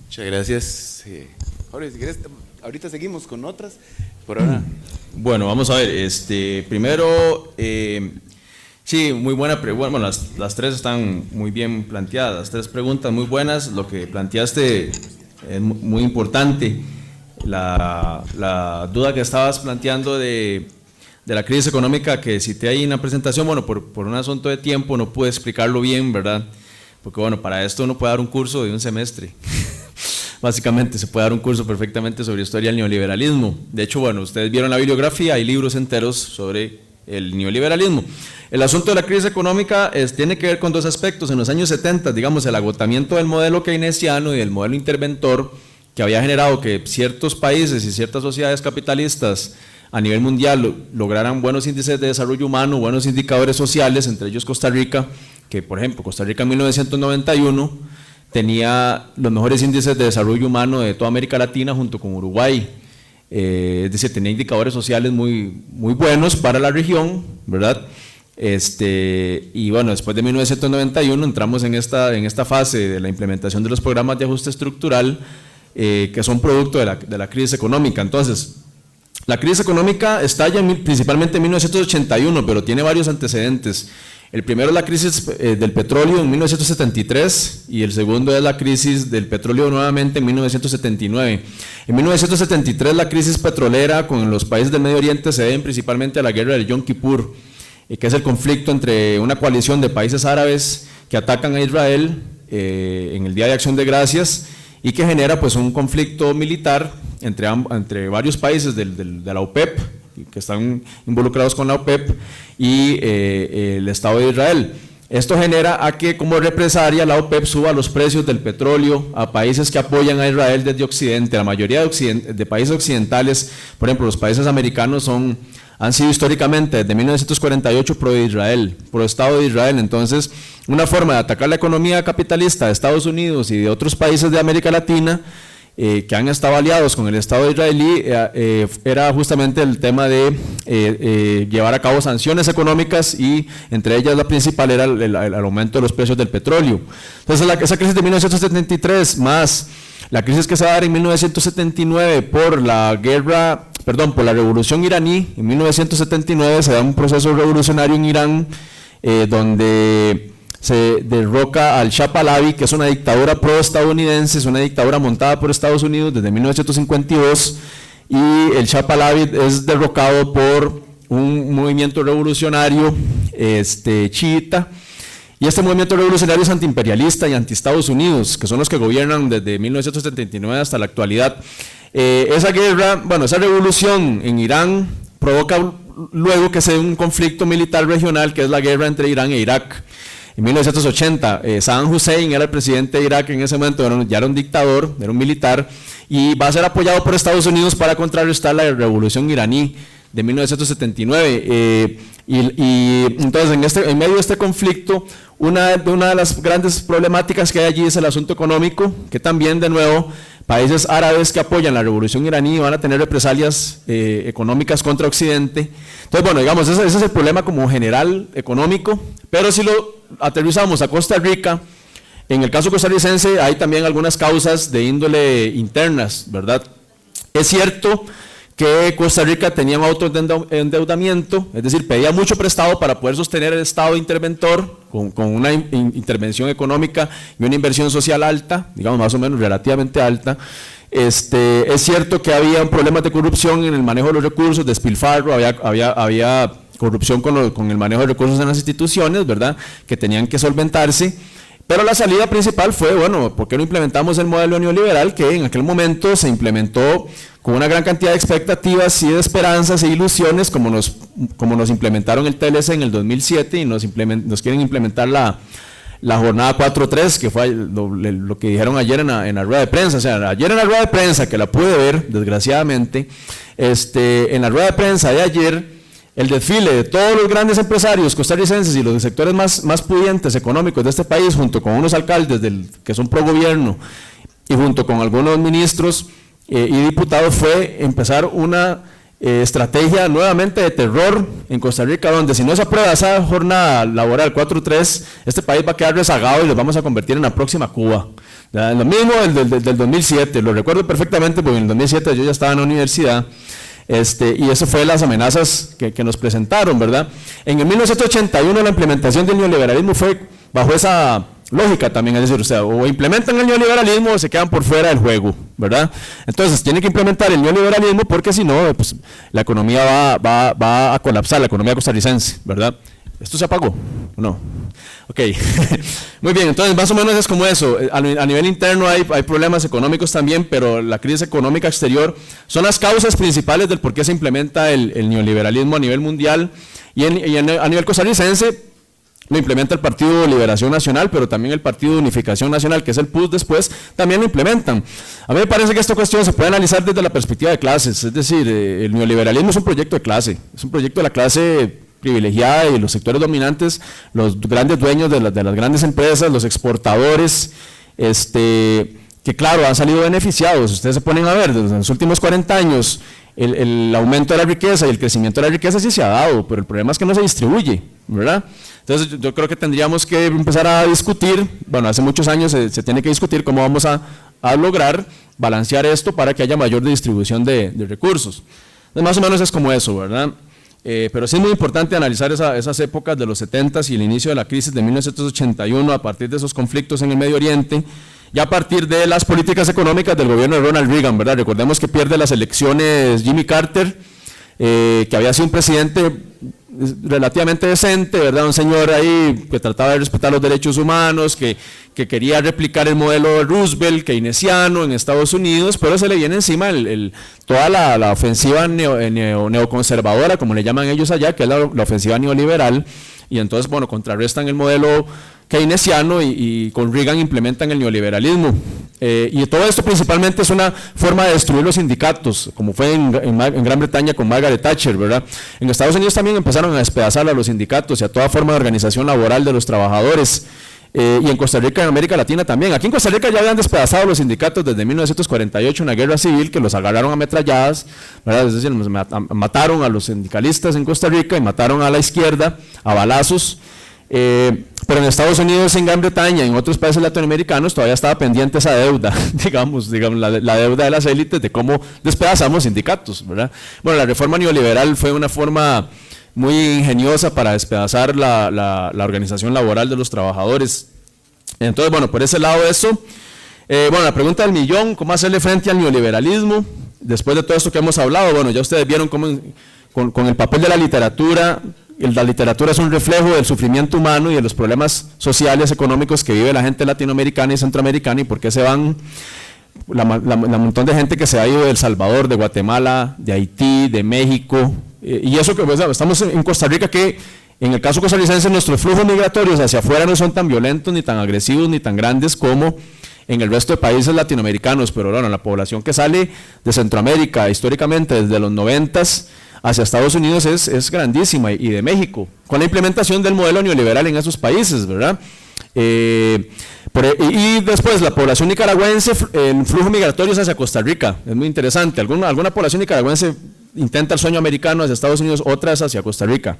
Muchas gracias. Jorge, si quieres, ahorita seguimos con otras. Por ahora. Bueno, vamos a ver. Primero, sí, muy buena pregunta. Bueno, las tres están muy bien planteadas. Las tres preguntas muy buenas. Lo que planteaste es muy importante. La duda que estabas planteando de la crisis económica que cité ahí en la presentación, bueno, por un asunto de tiempo no pude explicarlo bien, ¿verdad? Porque bueno, para esto uno puede dar un curso de un semestre. Básicamente se puede dar un curso perfectamente sobre historia del neoliberalismo. De hecho, bueno, ustedes vieron la bibliografía, hay libros enteros sobre el neoliberalismo. El asunto de la crisis económica tiene que ver con dos aspectos. En los años 70, digamos, el agotamiento del modelo keynesiano y del modelo interventor, que había generado que ciertos países y ciertas sociedades capitalistas a nivel mundial lograran buenos índices de desarrollo humano, buenos indicadores sociales, entre ellos Costa Rica, que por ejemplo Costa Rica en 1991 tenía los mejores índices de desarrollo humano de toda América Latina junto con Uruguay. Es decir, tenía indicadores sociales muy buenos para la región, ¿verdad? Y bueno, después de 1991 entramos en esta fase de la implementación de los programas de ajuste estructural que son producto de la crisis económica. Entonces, la crisis económica estalla principalmente en 1981, pero tiene varios antecedentes. El primero es la crisis del petróleo en 1973 y el segundo es la crisis del petróleo nuevamente en 1979. En 1973 la crisis petrolera con los países del Medio Oriente se debe principalmente a la guerra del Yom Kippur, que es el conflicto entre una coalición de países árabes que atacan a Israel en el Día de Acción de Gracias y que genera pues un conflicto militar entre varios países de la OPEP, que están involucrados con la OPEP y el Estado de Israel. Esto genera a que como represalia la OPEP suba los precios del petróleo a países que apoyan a Israel desde Occidente. La mayoría de países occidentales, por ejemplo los países americanos han sido históricamente desde 1948 pro-Israel, pro-Estado de Israel. Entonces una forma de atacar la economía capitalista de Estados Unidos y de otros países de América Latina que han estado aliados con el Estado israelí era justamente el tema de llevar a cabo sanciones económicas y entre ellas la principal era el aumento de los precios del petróleo. Entonces esa crisis de 1973 más la crisis que se va a dar en 1979 por la revolución iraní. En 1979 se da un proceso revolucionario en Irán donde se derroca al Shah Pahlavi, que es una dictadura pro-estadounidense, es una dictadura montada por Estados Unidos desde 1952, y el Shah Pahlavi es derrocado por un movimiento revolucionario chiita, y este movimiento revolucionario es antiimperialista y anti-Estados Unidos, que son los que gobiernan desde 1979 hasta la actualidad. Esa guerra, esa revolución en Irán provoca luego que se dé un conflicto militar regional, que es la guerra entre Irán e Irak. En 1980, Saddam Hussein era el presidente de Irak en ese momento, ya era un dictador, era un militar, y va a ser apoyado por Estados Unidos para contrarrestar la revolución iraní de 1979. Y entonces, en medio de este conflicto, una de las grandes problemáticas que hay allí es el asunto económico, que también, de nuevo, países árabes que apoyan la revolución iraní van a tener represalias económicas contra Occidente. Entonces, digamos, ese es el problema como general económico, pero si lo aterrizamos a Costa Rica, en el caso costarricense hay también algunas causas de índole internas, ¿verdad? Es cierto que Costa Rica tenía un autoendeudamiento, es decir, pedía mucho prestado para poder sostener el Estado interventor con una intervención económica y una inversión social alta, digamos más o menos relativamente alta. Es cierto que había problemas de corrupción en el manejo de los recursos, despilfarro, había corrupción con el manejo de recursos en las instituciones, ¿verdad?, que tenían que solventarse. Pero la salida principal fue, ¿por qué no implementamos el modelo neoliberal que en aquel momento se implementó con una gran cantidad de expectativas y de esperanzas e ilusiones, como nos implementaron el TLC en el 2007 y nos quieren implementar la jornada 4.3, que fue lo que dijeron ayer en la rueda de prensa. O sea, ayer en la rueda de prensa, que la pude ver, desgraciadamente, en la rueda de prensa de ayer, el desfile de todos los grandes empresarios costarricenses y los sectores más pudientes económicos de este país, junto con unos alcaldes que son pro gobierno y junto con algunos ministros y diputados, fue empezar una estrategia nuevamente de terror en Costa Rica, donde si no se aprueba esa jornada laboral 4.3, este país va a quedar rezagado y lo vamos a convertir en la próxima Cuba. Lo mismo del 2007, lo recuerdo perfectamente porque en el 2007 yo ya estaba en la universidad. Y eso fue las amenazas que nos presentaron, ¿verdad? En el 1981 la implementación del neoliberalismo fue bajo esa lógica también, es decir, o sea, o implementan el neoliberalismo o se quedan por fuera del juego, ¿verdad? Entonces tienen que implementar el neoliberalismo porque si no, pues, la economía va a colapsar, la economía costarricense, ¿verdad? ¿Esto se apagó o no? Ok, muy bien, entonces más o menos es como eso. A nivel interno hay problemas económicos también, pero la crisis económica exterior son las causas principales del por qué se implementa el neoliberalismo a nivel mundial y a nivel costarricense. Lo implementa el Partido de Liberación Nacional, pero también el Partido de Unificación Nacional, que es el PUS después, también lo implementan. A mí me parece que esta cuestión se puede analizar desde la perspectiva de clases, es decir, el neoliberalismo es un proyecto de clase, es un proyecto de la clase privilegiada y los sectores dominantes, los grandes dueños de las grandes empresas, los exportadores, que claro, han salido beneficiados. Ustedes se ponen a ver, en los últimos 40 años, el aumento de la riqueza y el crecimiento de la riqueza sí se ha dado, pero el problema es que no se distribuye, ¿verdad? Entonces yo creo que tendríamos que empezar a discutir, bueno, hace muchos años se tiene que discutir cómo vamos a lograr balancear esto para que haya mayor distribución de recursos. Entonces, más o menos es como eso, ¿verdad? Pero sí es muy importante analizar esas épocas de los 70s y el inicio de la crisis de 1981 a partir de esos conflictos en el Medio Oriente y a partir de las políticas económicas del gobierno de Ronald Reagan, ¿verdad? Recordemos que pierde las elecciones Jimmy Carter, que había sido un presidente relativamente decente, ¿verdad? Un señor ahí que trataba de respetar los derechos humanos, que quería replicar el modelo de Roosevelt, keynesiano en Estados Unidos, pero se le viene encima toda la ofensiva neoconservadora, como le llaman ellos allá, que es la ofensiva neoliberal, y entonces, bueno, contrarrestan el modelo keynesiano y con Reagan implementan el neoliberalismo. Y todo esto principalmente es una forma de destruir los sindicatos, como fue en Gran Bretaña con Margaret Thatcher, ¿verdad? En Estados Unidos también empezaron a despedazar a los sindicatos y a toda forma de organización laboral de los trabajadores. Y en Costa Rica y en América Latina también. Aquí en Costa Rica ya habían despedazado los sindicatos desde 1948, una guerra civil que los agarraron a metralladas, ¿verdad? Es decir, mataron a los sindicalistas en Costa Rica y mataron a la izquierda a balazos. Pero en Estados Unidos, en Gran Bretaña y en otros países latinoamericanos todavía estaba pendiente esa deuda, digamos la deuda de las élites de cómo despedazamos sindicatos, ¿verdad? Bueno, la reforma neoliberal fue una forma muy ingeniosa para despedazar la organización laboral de los trabajadores. Entonces, bueno, por ese lado eso. Bueno, la pregunta del millón, ¿cómo hacerle frente al neoliberalismo? Después de todo esto que hemos hablado, bueno, ya ustedes vieron cómo con el papel de la literatura. La literatura es un reflejo del sufrimiento humano y de los problemas sociales, económicos que vive la gente latinoamericana y centroamericana y por qué se van la montón de gente que se ha ido de El Salvador, de Guatemala, de Haití, de México, y eso que pues, estamos en Costa Rica, que en el caso costarricense nuestros flujos migratorios hacia afuera no son tan violentos, ni tan agresivos, ni tan grandes como en el resto de países latinoamericanos, pero bueno, la población que sale de Centroamérica históricamente desde los 90s hacia Estados Unidos es grandísima, y de México, con la implementación del modelo neoliberal en esos países, ¿verdad? Y después la población nicaragüense en flujos migratorios hacia Costa Rica, es muy interesante, alguna población nicaragüense intenta el sueño americano hacia Estados Unidos, otras hacia Costa Rica.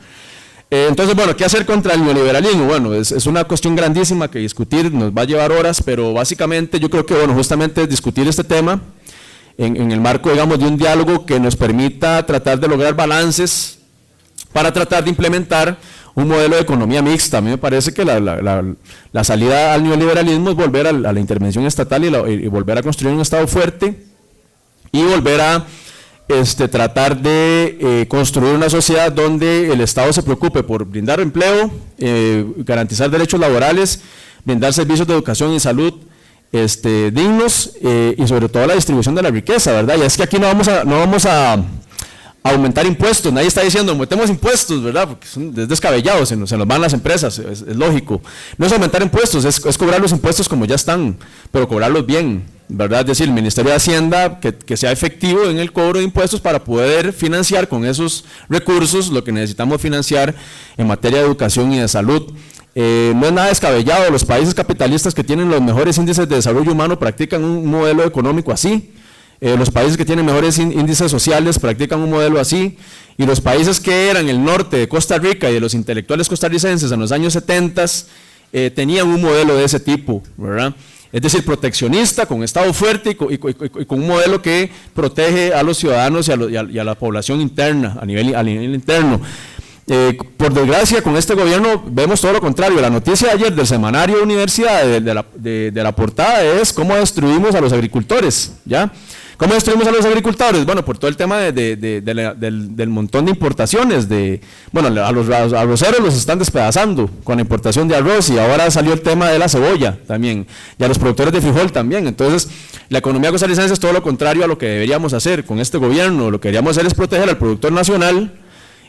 Entonces, bueno, ¿qué hacer contra el neoliberalismo? Bueno, es una cuestión grandísima que discutir, nos va a llevar horas, pero básicamente yo creo que, bueno, justamente discutir este tema en el marco, digamos, de un diálogo que nos permita tratar de lograr balances para tratar de implementar un modelo de economía mixta. A mí me parece que la salida al neoliberalismo es volver a la intervención estatal y volver a construir un Estado fuerte y volver a tratar de construir una sociedad donde el Estado se preocupe por brindar empleo, garantizar derechos laborales, brindar servicios de educación y salud, dignos y sobre todo la distribución de la riqueza, ¿verdad? Y es que aquí no vamos a aumentar impuestos, nadie está diciendo aumentemos impuestos, ¿verdad? Porque es descabellado, se nos van las empresas, es lógico. No es aumentar impuestos, es cobrar los impuestos como ya están, pero cobrarlos bien, ¿verdad? Es decir, el Ministerio de Hacienda que sea efectivo en el cobro de impuestos para poder financiar con esos recursos lo que necesitamos financiar en materia de educación y de salud. No es nada descabellado, los países capitalistas que tienen los mejores índices de desarrollo humano practican un modelo económico así. Los países que tienen mejores índices sociales practican un modelo así, y los países que eran el norte de Costa Rica y de los intelectuales costarricenses en los años 70 tenían un modelo de ese tipo, ¿verdad? Es decir, proteccionista, con Estado fuerte y con un modelo que protege a los ciudadanos y a la población interna, a nivel interno. Por desgracia, con este gobierno vemos todo lo contrario. La noticia de ayer del semanario Universidad, de la portada, es cómo destruimos a los agricultores, ¿ya? ¿Cómo destruimos a los agricultores? Bueno, por todo el tema del montón de importaciones. A los arroceros los están despedazando con la importación de arroz, y ahora salió el tema de la cebolla también, y a los productores de frijol también. Entonces, la economía costarricense es todo lo contrario a lo que deberíamos hacer con este gobierno. Lo que deberíamos hacer es proteger al productor nacional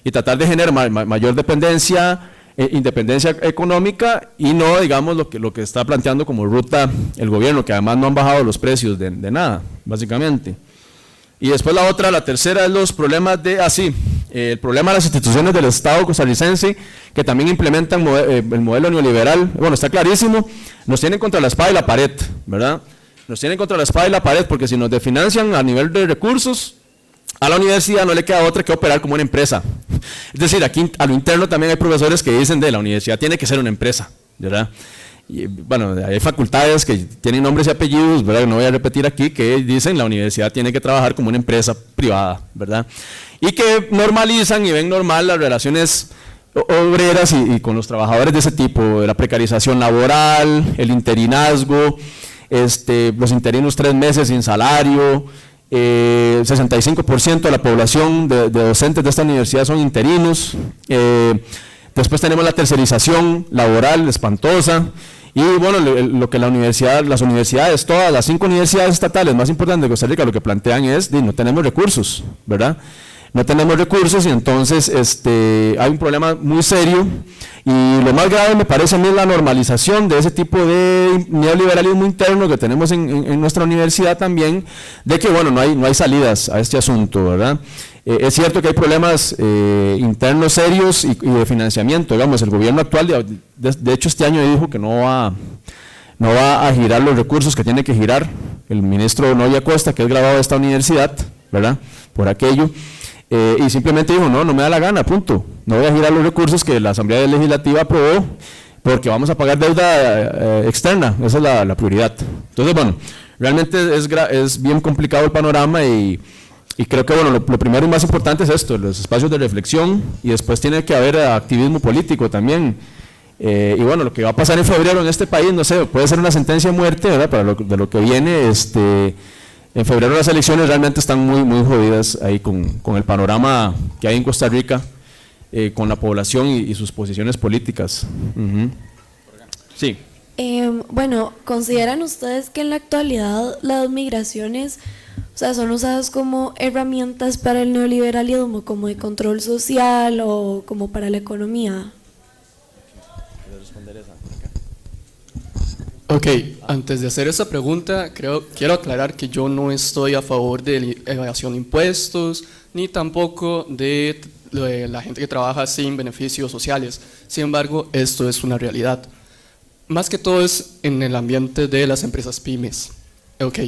y tratar de generar mayor dependencia, independencia económica, y no, digamos, lo que está planteando como ruta el gobierno, que además no han bajado los precios de nada, básicamente. Y después la tercera es los problemas el problema de las instituciones del Estado costarricense, que también implementan el modelo neoliberal. Bueno, está clarísimo, nos tienen contra la espada y la pared, ¿verdad? Nos tienen contra la espada y la pared, porque si nos desfinancian a nivel de recursos, a la universidad no le queda otra que operar como una empresa. Es decir, aquí a lo interno también hay profesores que dicen la universidad tiene que ser una empresa, ¿verdad? Y, bueno, hay facultades que tienen nombres y apellidos, ¿verdad? No voy a repetir aquí, que dicen la universidad tiene que trabajar como una empresa privada, ¿verdad? Y que normalizan y ven normal las relaciones obreras y con los trabajadores de ese tipo, de la precarización laboral, el interinazgo, los interinos 3 meses sin salario. 65% de la población de docentes de esta universidad son interinos. Después tenemos la tercerización laboral espantosa, y bueno, lo que las universidades, todas las 5 universidades estatales más importantes de Costa Rica, lo que plantean es, no tenemos recursos, ¿verdad? No tenemos recursos, y entonces hay un problema muy serio, y lo más grave me parece a mí es la normalización de ese tipo de neoliberalismo interno que tenemos en nuestra universidad también, de que bueno, no hay salidas a este asunto, ¿verdad? Es cierto que hay problemas internos serios y de financiamiento. Digamos, el gobierno actual, de hecho este año dijo que no va a girar los recursos que tiene que girar el ministro Novia Costa, que es graduado de esta universidad, ¿verdad? Por aquello. Y simplemente dijo, no me da la gana, punto. No voy a girar los recursos que la Asamblea Legislativa aprobó, porque vamos a pagar deuda externa, esa es la prioridad. Entonces, bueno, realmente es bien complicado el panorama, y creo que bueno, lo primero y más importante es esto, los espacios de reflexión, y después tiene que haber activismo político también. Y bueno, lo que va a pasar en febrero en este país, no sé, puede ser una sentencia de muerte, ¿verdad? Para de lo que viene, en febrero las elecciones realmente están muy, muy jodidas ahí con el panorama que hay en Costa Rica, con la población y sus posiciones políticas. Sí. Bueno, ¿consideran ustedes que en la actualidad las migraciones, o sea, son usadas como herramientas para el neoliberalismo, como de control social o como para la economía? Ok, antes de hacer esa pregunta, quiero aclarar que yo no estoy a favor de la evasión de impuestos, ni tampoco de la gente que trabaja sin beneficios sociales. Sin embargo, esto es una realidad. Más que todo es en el ambiente de las empresas pymes. Ok,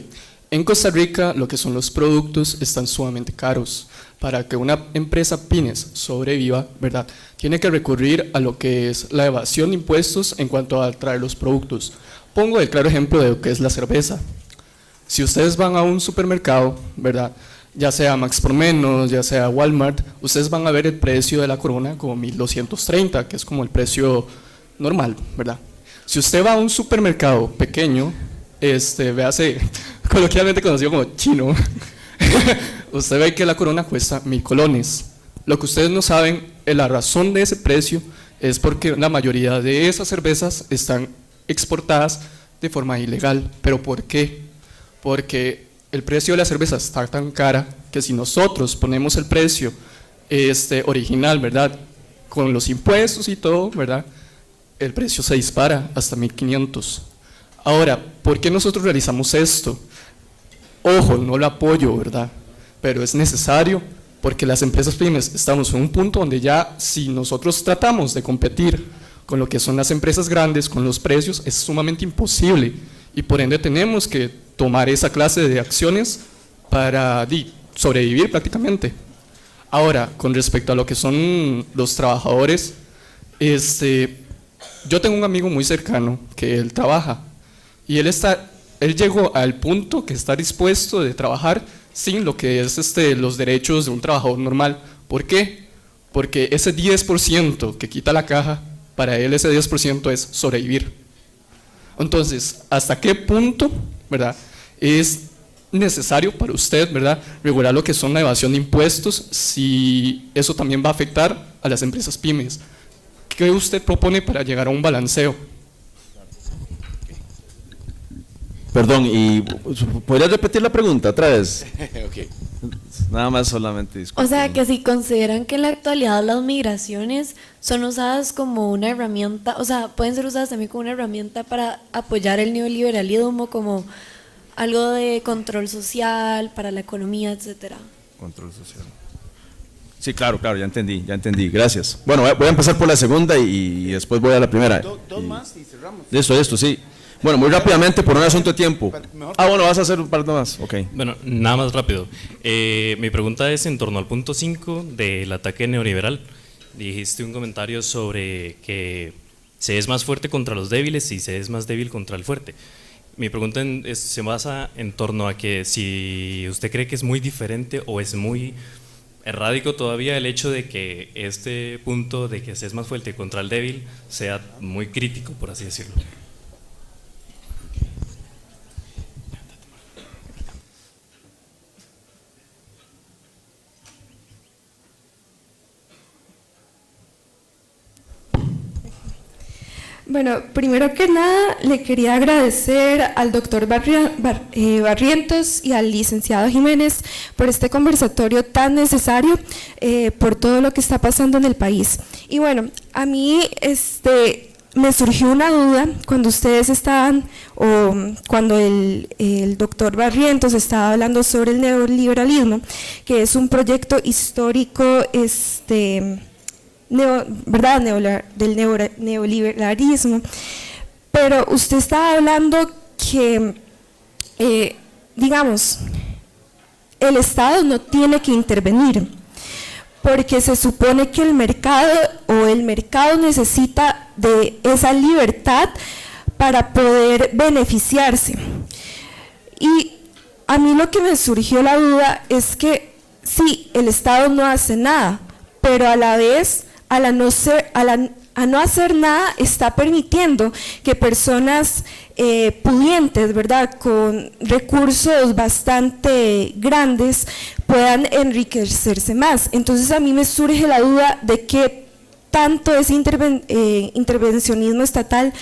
en Costa Rica lo que son los productos están sumamente caros. Para que una empresa pymes sobreviva, ¿verdad?, tiene que recurrir a lo que es la evasión de impuestos en cuanto a traer los productos. Pongo el claro ejemplo de lo que es la cerveza. Si ustedes van a un supermercado, ¿verdad?, ya sea Max por Menos, ya sea Walmart, ustedes van a ver el precio de la Corona como 1.230, que es como el precio normal, ¿verdad? Si usted va a un supermercado pequeño, véase, coloquialmente conocido como chino, usted ve que la Corona cuesta 1.000 colones. Lo que ustedes no saben, la razón de ese precio es porque la mayoría de esas cervezas están exportadas de forma ilegal. ¿Pero por qué? Porque el precio de la cerveza está tan cara que si nosotros ponemos el precio original, ¿verdad?, con los impuestos y todo, ¿verdad?, el precio se dispara hasta 1.500. Ahora, ¿por qué nosotros realizamos esto? Ojo, no lo apoyo, ¿verdad?, pero es necesario porque las empresas pymes estamos en un punto donde ya si nosotros tratamos de competir con lo que son las empresas grandes, con los precios, es sumamente imposible y por ende tenemos que tomar esa clase de acciones para sobrevivir prácticamente. Ahora, con respecto a lo que son los trabajadores, yo tengo un amigo muy cercano que él trabaja y él llegó al punto que está dispuesto de trabajar sin lo que es los derechos de un trabajador normal. ¿Por qué? Porque ese 10% que quita la caja, para él ese 10% es sobrevivir. Entonces, ¿hasta qué punto, verdad, es necesario para usted, verdad, regular lo que son la evasión de impuestos, si eso también va a afectar a las empresas pymes? ¿Qué usted propone para llegar a un balanceo? Perdón, ¿y podrías repetir la pregunta otra vez? Ok. Nada más solamente O disculpen. sea, que si consideran que en la actualidad las migraciones son usadas como una herramienta, o sea, pueden ser usadas también como una herramienta para apoyar el neoliberalismo, como algo de control social para la economía, etcétera. Control social. Sí, claro, ya entendí, gracias. Bueno, voy a empezar por la segunda y después voy a la primera. Dos más y cerramos. Listo, sí. Bueno, muy rápidamente por un asunto de tiempo. Bueno, vas a hacer un par de más, ok. Bueno, nada más rápido. Mi pregunta es en torno al punto 5 del ataque neoliberal. Dijiste un comentario sobre que se es más fuerte contra los débiles y se es más débil contra el fuerte. Mi pregunta se basa en torno a que si usted cree que es muy diferente o es muy errático todavía el hecho de que este punto de que se es más fuerte contra el débil sea muy crítico, por así decirlo. Bueno, primero que nada le quería agradecer al doctor Barrientos y al licenciado Jiménez por este conversatorio tan necesario por todo lo que está pasando en el país. Y bueno, a mí me surgió una duda cuando ustedes estaban, o cuando el doctor Barrientos estaba hablando sobre el neoliberalismo, que es un proyecto histórico del neoliberalismo, pero usted estaba hablando que, digamos, el Estado no tiene que intervenir, porque se supone que el mercado necesita de esa libertad para poder beneficiarse. Y a mí lo que me surgió la duda es que sí, el Estado no hace nada, pero a la vez, a no hacer nada, está permitiendo que personas pudientes, ¿verdad?, con recursos bastante grandes, puedan enriquecerse más. Entonces a mí me surge la duda de qué tanto ese intervencionismo estatal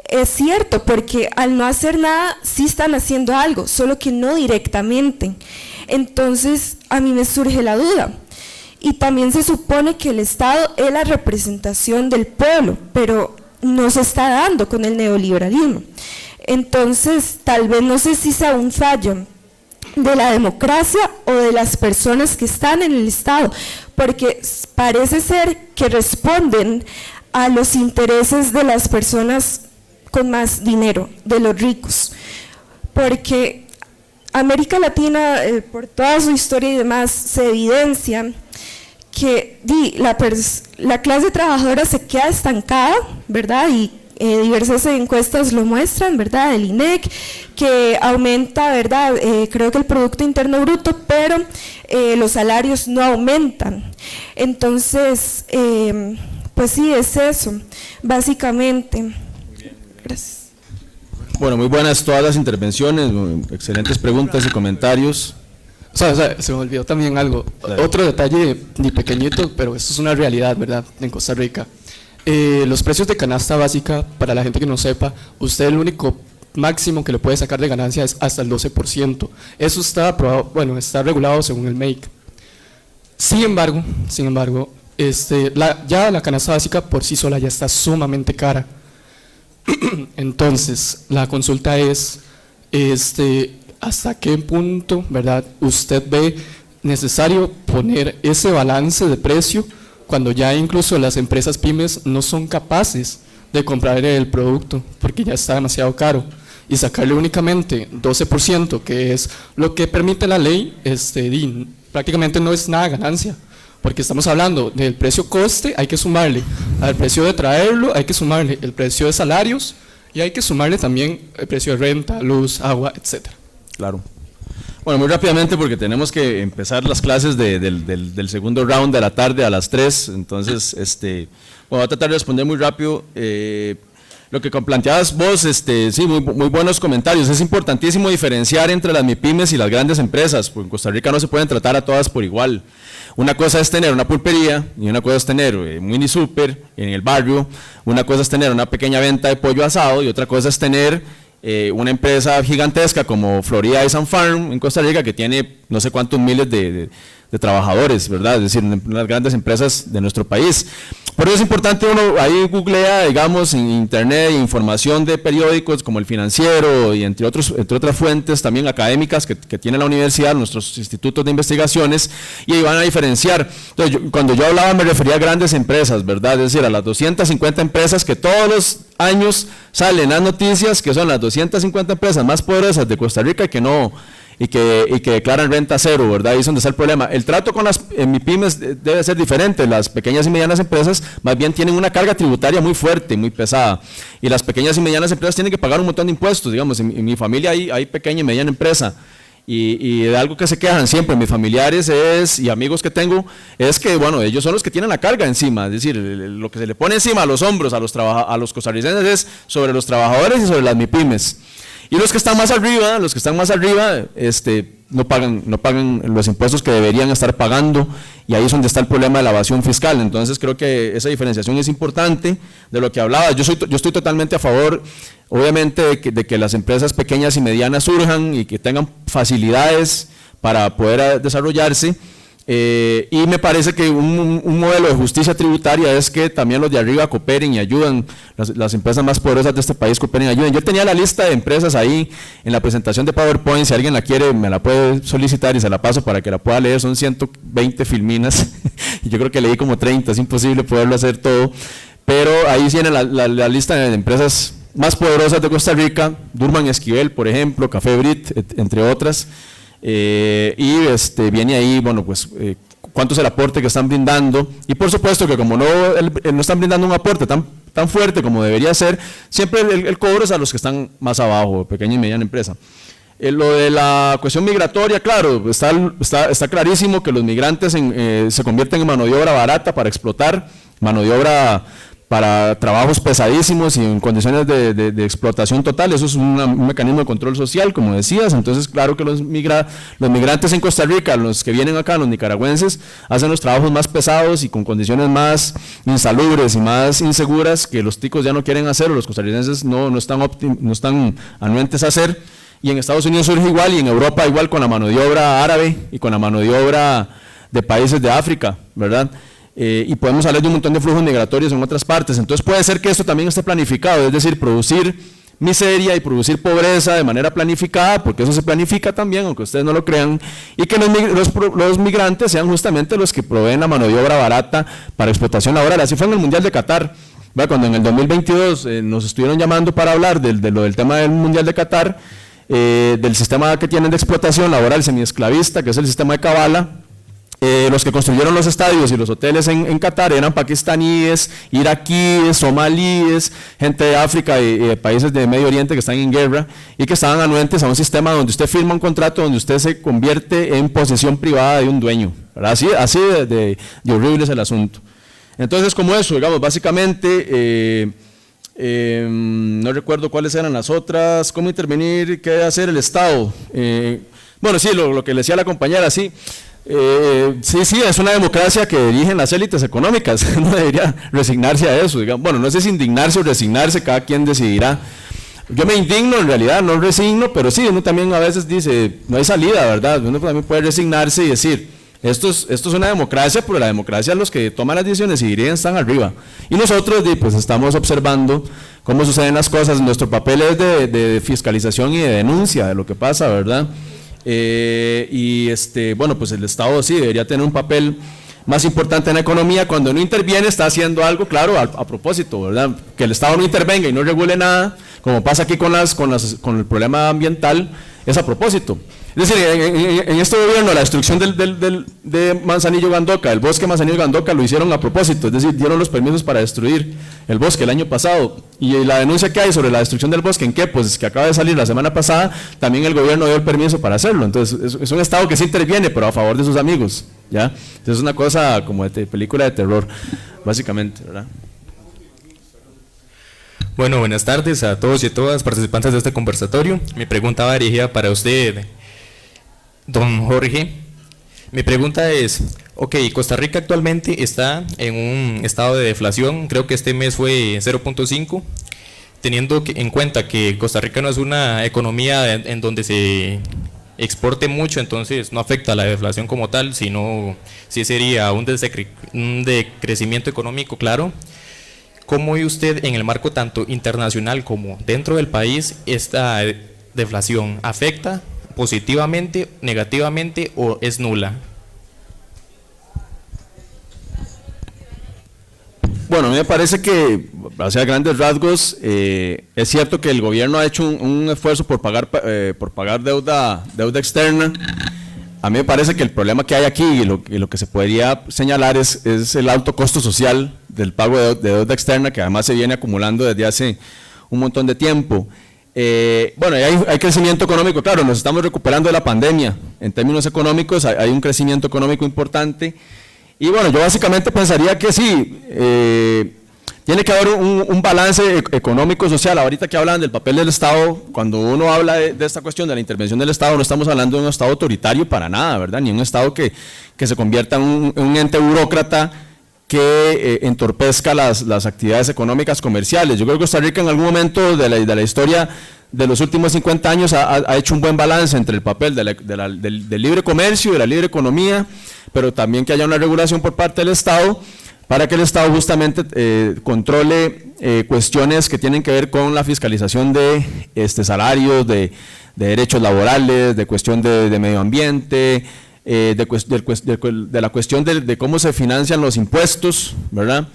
es cierto, porque al no hacer nada sí están haciendo algo, solo que no directamente. Entonces a mí me surge la duda. Y también se supone que el Estado es la representación del pueblo, pero no se está dando con el neoliberalismo. Entonces, tal vez no sé si sea un fallo de la democracia o de las personas que están en el Estado, porque parece ser que responden a los intereses de las personas con más dinero, de los ricos, porque América Latina, por toda su historia y demás, se evidencia que la clase trabajadora se queda estancada, ¿verdad? Y diversas encuestas lo muestran, ¿verdad? El INEC, que aumenta, ¿verdad? Creo que el Producto Interno Bruto, pero los salarios no aumentan. Entonces, pues sí, es eso, básicamente. Gracias. Bueno, muy buenas todas las intervenciones, excelentes preguntas y comentarios. O sea, se me olvidó también algo. Otro detalle ni pequeñito, pero esto es una realidad, ¿verdad?, en Costa Rica. Los precios de canasta básica, para la gente que no sepa, usted el único máximo que le puede sacar de ganancia es hasta el 12%. Eso está aprobado, bueno, está regulado según el MEIC. Sin embargo, ya la canasta básica por sí sola ya está sumamente cara. Entonces, la consulta es, ¿hasta qué punto, verdad, usted ve necesario poner ese balance de precio cuando ya incluso las empresas pymes no son capaces de comprar el producto porque ya está demasiado caro? Y sacarle únicamente 12%, que es lo que permite la ley, prácticamente no es nada ganancia, porque estamos hablando del precio coste, hay que sumarle al precio de traerlo, hay que sumarle el precio de salarios y hay que sumarle también el precio de renta, luz, agua, etcétera. Claro. Bueno, muy rápidamente porque tenemos que empezar las clases del segundo round de la tarde a las 3, entonces voy a tratar de responder muy rápido. Lo que planteabas vos, sí, muy buenos comentarios. Es importantísimo diferenciar entre las MIPYMES y las grandes empresas, porque en Costa Rica no se pueden tratar a todas por igual. Una cosa es tener una pulpería y una cosa es tener un mini super en el barrio, una cosa es tener una pequeña venta de pollo asado y otra cosa es tener una empresa gigantesca como Florida Ice and Farm en Costa Rica que tiene no sé cuántos miles de trabajadores, ¿verdad? Es decir, unas grandes empresas de nuestro país. Por eso es importante uno ahí googlea, digamos, en internet información de periódicos como El Financiero y entre otras fuentes también académicas que tiene la universidad, nuestros institutos de investigaciones, y ahí van a diferenciar. Entonces, cuando yo hablaba me refería a grandes empresas, ¿verdad? Es decir, a las 250 empresas que todos los años salen las noticias, que son las 250 empresas más poderosas de Costa Rica y que declaran renta cero, ¿verdad? Ahí es donde está el problema. El trato con las MIPYMES debe ser diferente. Las pequeñas y medianas empresas más bien tienen una carga tributaria muy fuerte, muy pesada. Y las pequeñas y medianas empresas tienen que pagar un montón de impuestos. Digamos, en mi familia hay pequeña y mediana empresa. Y de algo que se quejan siempre mis familiares y amigos que tengo es que, bueno, ellos son los que tienen la carga encima. Es decir, lo que se le pone encima a los hombros a los costarricenses es sobre los trabajadores y sobre las MIPYMES. Y los que están más arriba, no pagan los impuestos que deberían estar pagando, y ahí es donde está el problema de la evasión fiscal. Entonces creo que esa diferenciación es importante de lo que hablaba. Yo estoy totalmente a favor, obviamente, de que las empresas pequeñas y medianas surjan y que tengan facilidades para poder desarrollarse. Y me parece que un modelo de justicia tributaria es que también los de arriba cooperen y ayuden, las empresas más poderosas de este país cooperen y ayuden. Yo tenía la lista de empresas ahí en la presentación de PowerPoint, si alguien la quiere me la puede solicitar y se la paso para que la pueda leer. Son 120 filminas y yo creo que leí como 30, es imposible poderlo hacer todo, pero ahí tiene la lista de empresas más poderosas de Costa Rica, Durman Esquivel, por ejemplo, Café Brit, entre otras. Viene ahí, bueno, pues cuánto es el aporte que están brindando, y por supuesto que como no están brindando un aporte tan fuerte como debería ser, siempre el cobro es a los que están más abajo, pequeña y mediana empresa. Lo de la cuestión migratoria, claro, está clarísimo que los migrantes se convierten en mano de obra barata para explotar, mano de obra para trabajos pesadísimos y en condiciones de explotación total. Eso es un mecanismo de control social, como decías. Entonces, claro que los migrantes en Costa Rica, los que vienen acá, los nicaragüenses, hacen los trabajos más pesados y con condiciones más insalubres y más inseguras que los ticos ya no quieren hacer, o los costarricenses no están anuentes a hacer. Y en Estados Unidos surge igual, y en Europa igual, con la mano de obra árabe y con la mano de obra de países de África, ¿verdad? Y podemos hablar de un montón de flujos migratorios en otras partes. Entonces puede ser que esto también esté planificado, es decir, producir miseria y producir pobreza de manera planificada, porque eso se planifica también, aunque ustedes no lo crean, y que los migrantes sean justamente los que proveen la mano de obra barata para explotación laboral. Así fue en el Mundial de Qatar, ¿verdad? Cuando en el 2022 nos estuvieron llamando para hablar del tema del Mundial de Qatar, del sistema que tienen de explotación laboral semiesclavista, que es el sistema de Kabbalah. Los que construyeron los estadios y los hoteles en Qatar eran pakistaníes, iraquíes, somalíes, gente de África y de países de Medio Oriente que están en guerra y que estaban anuentes a un sistema donde usted firma un contrato donde usted se convierte en posesión privada de un dueño, ¿verdad? Así de horrible es el asunto. Entonces, como eso, digamos, básicamente, no recuerdo cuáles eran las otras, cómo intervenir, qué debe hacer el Estado. Bueno, sí, lo que le decía la compañera, sí. Sí, es una democracia que dirigen las élites económicas, no debería resignarse a eso, digamos. Bueno, no sé si indignarse o resignarse, cada quien decidirá. Yo me indigno, en realidad, no resigno, pero sí, uno también a veces dice, no hay salida, ¿verdad? Uno también puede resignarse y decir, esto es una democracia, pero la democracia, los que toman las decisiones y dirigen están arriba. Y nosotros, pues, estamos observando cómo suceden las cosas. Nuestro papel es de fiscalización y de denuncia de lo que pasa, ¿verdad? Bueno, pues el Estado sí debería tener un papel más importante en la economía. Cuando no interviene está haciendo algo, claro, a propósito, ¿verdad? Que el Estado no intervenga y no regule nada, como pasa aquí con el problema ambiental, es a propósito. Es decir, en este gobierno la destrucción de Manzanillo Gandoca, el bosque Manzanillo Gandoca, lo hicieron a propósito, es decir, dieron los permisos para destruir el bosque el año pasado. Y la denuncia que hay sobre la destrucción del bosque, ¿en qué? Pues que acaba de salir la semana pasada, también el gobierno dio el permiso para hacerlo. Entonces, es un Estado que sí interviene, pero a favor de sus amigos, ¿ya? Entonces, es una cosa como de película de terror, básicamente, ¿verdad? Bueno, buenas tardes a todos y a todas participantes de este conversatorio. Mi pregunta va dirigida para usted, don Jorge. Mi pregunta es, ok, Costa Rica actualmente está en un estado de deflación, creo que este mes fue 0.5, teniendo en cuenta que Costa Rica no es una economía en donde se exporte mucho, entonces no afecta a la deflación como tal, sino sí sería un decrecimiento económico, claro. ¿Cómo ve usted en el marco tanto internacional como dentro del país esta deflación? ¿Afecta positivamente, negativamente o es nula? Bueno, a mí me parece que, hacia grandes rasgos, es cierto que el gobierno ha hecho un esfuerzo por pagar deuda externa. A mí me parece que el problema que hay aquí y lo que se podría señalar es el alto costo social del pago de deuda externa, que además se viene acumulando desde hace un montón de tiempo. Bueno, hay crecimiento económico, claro, nos estamos recuperando de la pandemia. En términos económicos hay un crecimiento económico importante. Y bueno, yo básicamente pensaría que sí, tiene que haber un balance económico-social. Ahorita que hablan del papel del Estado, cuando uno habla de esta cuestión de la intervención del Estado, no estamos hablando de un Estado autoritario para nada, ¿verdad? Ni un Estado que se convierta en un ente burócrata que entorpezca las actividades económicas comerciales. Yo creo que Costa Rica en algún momento de la historia de los últimos 50 años ha hecho un buen balance entre el papel del libre comercio, de la libre economía, pero también que haya una regulación por parte del Estado, para que el Estado justamente controle cuestiones que tienen que ver con la fiscalización de salarios, de derechos laborales, de cuestión de medio ambiente, de la cuestión de cómo se financian los impuestos, ¿verdad?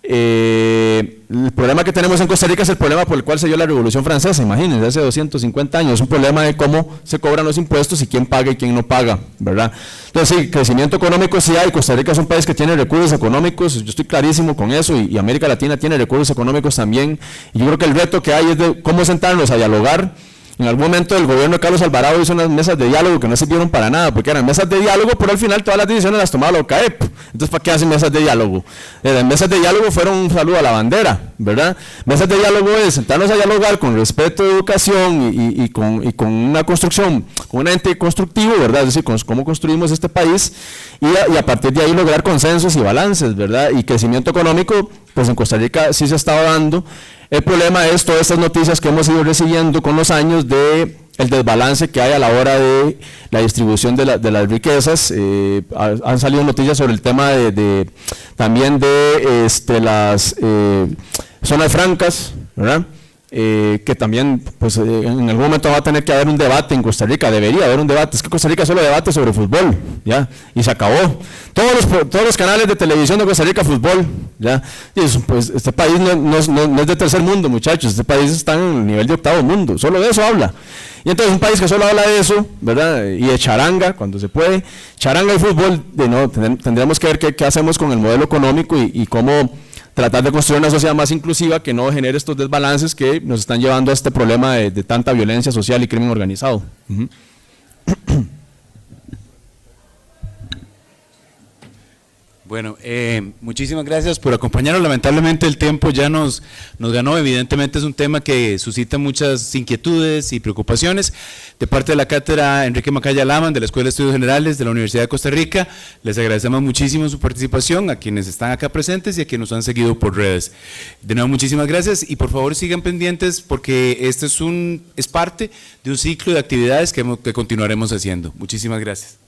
El problema que tenemos en Costa Rica es el problema por el cual se dio la Revolución Francesa, imagínense, hace 250 años, es un problema de cómo se cobran los impuestos y quién paga y quién no paga, ¿verdad? Entonces sí, crecimiento económico sí hay, Costa Rica es un país que tiene recursos económicos, yo estoy clarísimo con eso, y América Latina tiene recursos económicos también, y yo creo que el reto que hay es de cómo sentarnos a dialogar. En algún momento el gobierno de Carlos Alvarado hizo unas mesas de diálogo que no sirvieron para nada, porque eran mesas de diálogo, pero al final todas las decisiones las tomaba la OCAEP. Entonces, ¿para qué hacen mesas de diálogo? Las mesas de diálogo fueron un saludo a la bandera, ¿verdad? Mesas de diálogo es sentarnos a dialogar con respeto de educación y con una construcción, con un ente constructivo, ¿verdad? Es decir, cómo construimos este país y a partir de ahí lograr consensos y balances, ¿verdad? Y crecimiento económico, pues en Costa Rica sí se estaba dando. El problema es todas estas noticias que hemos ido recibiendo con los años de el desbalance que hay a la hora de la distribución de las riquezas. Han salido noticias sobre el tema también de las zonas francas, ¿verdad? Que también pues en algún momento va a tener que haber un debate en Costa Rica, debería haber un debate. Es que Costa Rica solo debate sobre fútbol, ¿ya? Y se acabó. Todos los canales de televisión de Costa Rica, fútbol, ¿ya? Y eso, pues este país no es de tercer mundo, muchachos, este país está en el nivel de 8º mundo, solo de eso habla. Y entonces un país que solo habla de eso, ¿verdad? Y de charanga, cuando se puede, charanga y fútbol, tendríamos que ver qué hacemos con el modelo económico y cómo tratar de construir una sociedad más inclusiva que no genere estos desbalances que nos están llevando a este problema de tanta violencia social y crimen organizado. Bueno, muchísimas gracias por acompañarnos. Lamentablemente el tiempo ya nos ganó. Evidentemente es un tema que suscita muchas inquietudes y preocupaciones. De parte de la cátedra Enrique Macaya Laman, de la Escuela de Estudios Generales de la Universidad de Costa Rica, les agradecemos muchísimo su participación, a quienes están acá presentes y a quienes nos han seguido por redes. De nuevo, muchísimas gracias y por favor sigan pendientes porque este es parte de un ciclo de actividades que continuaremos haciendo. Muchísimas gracias.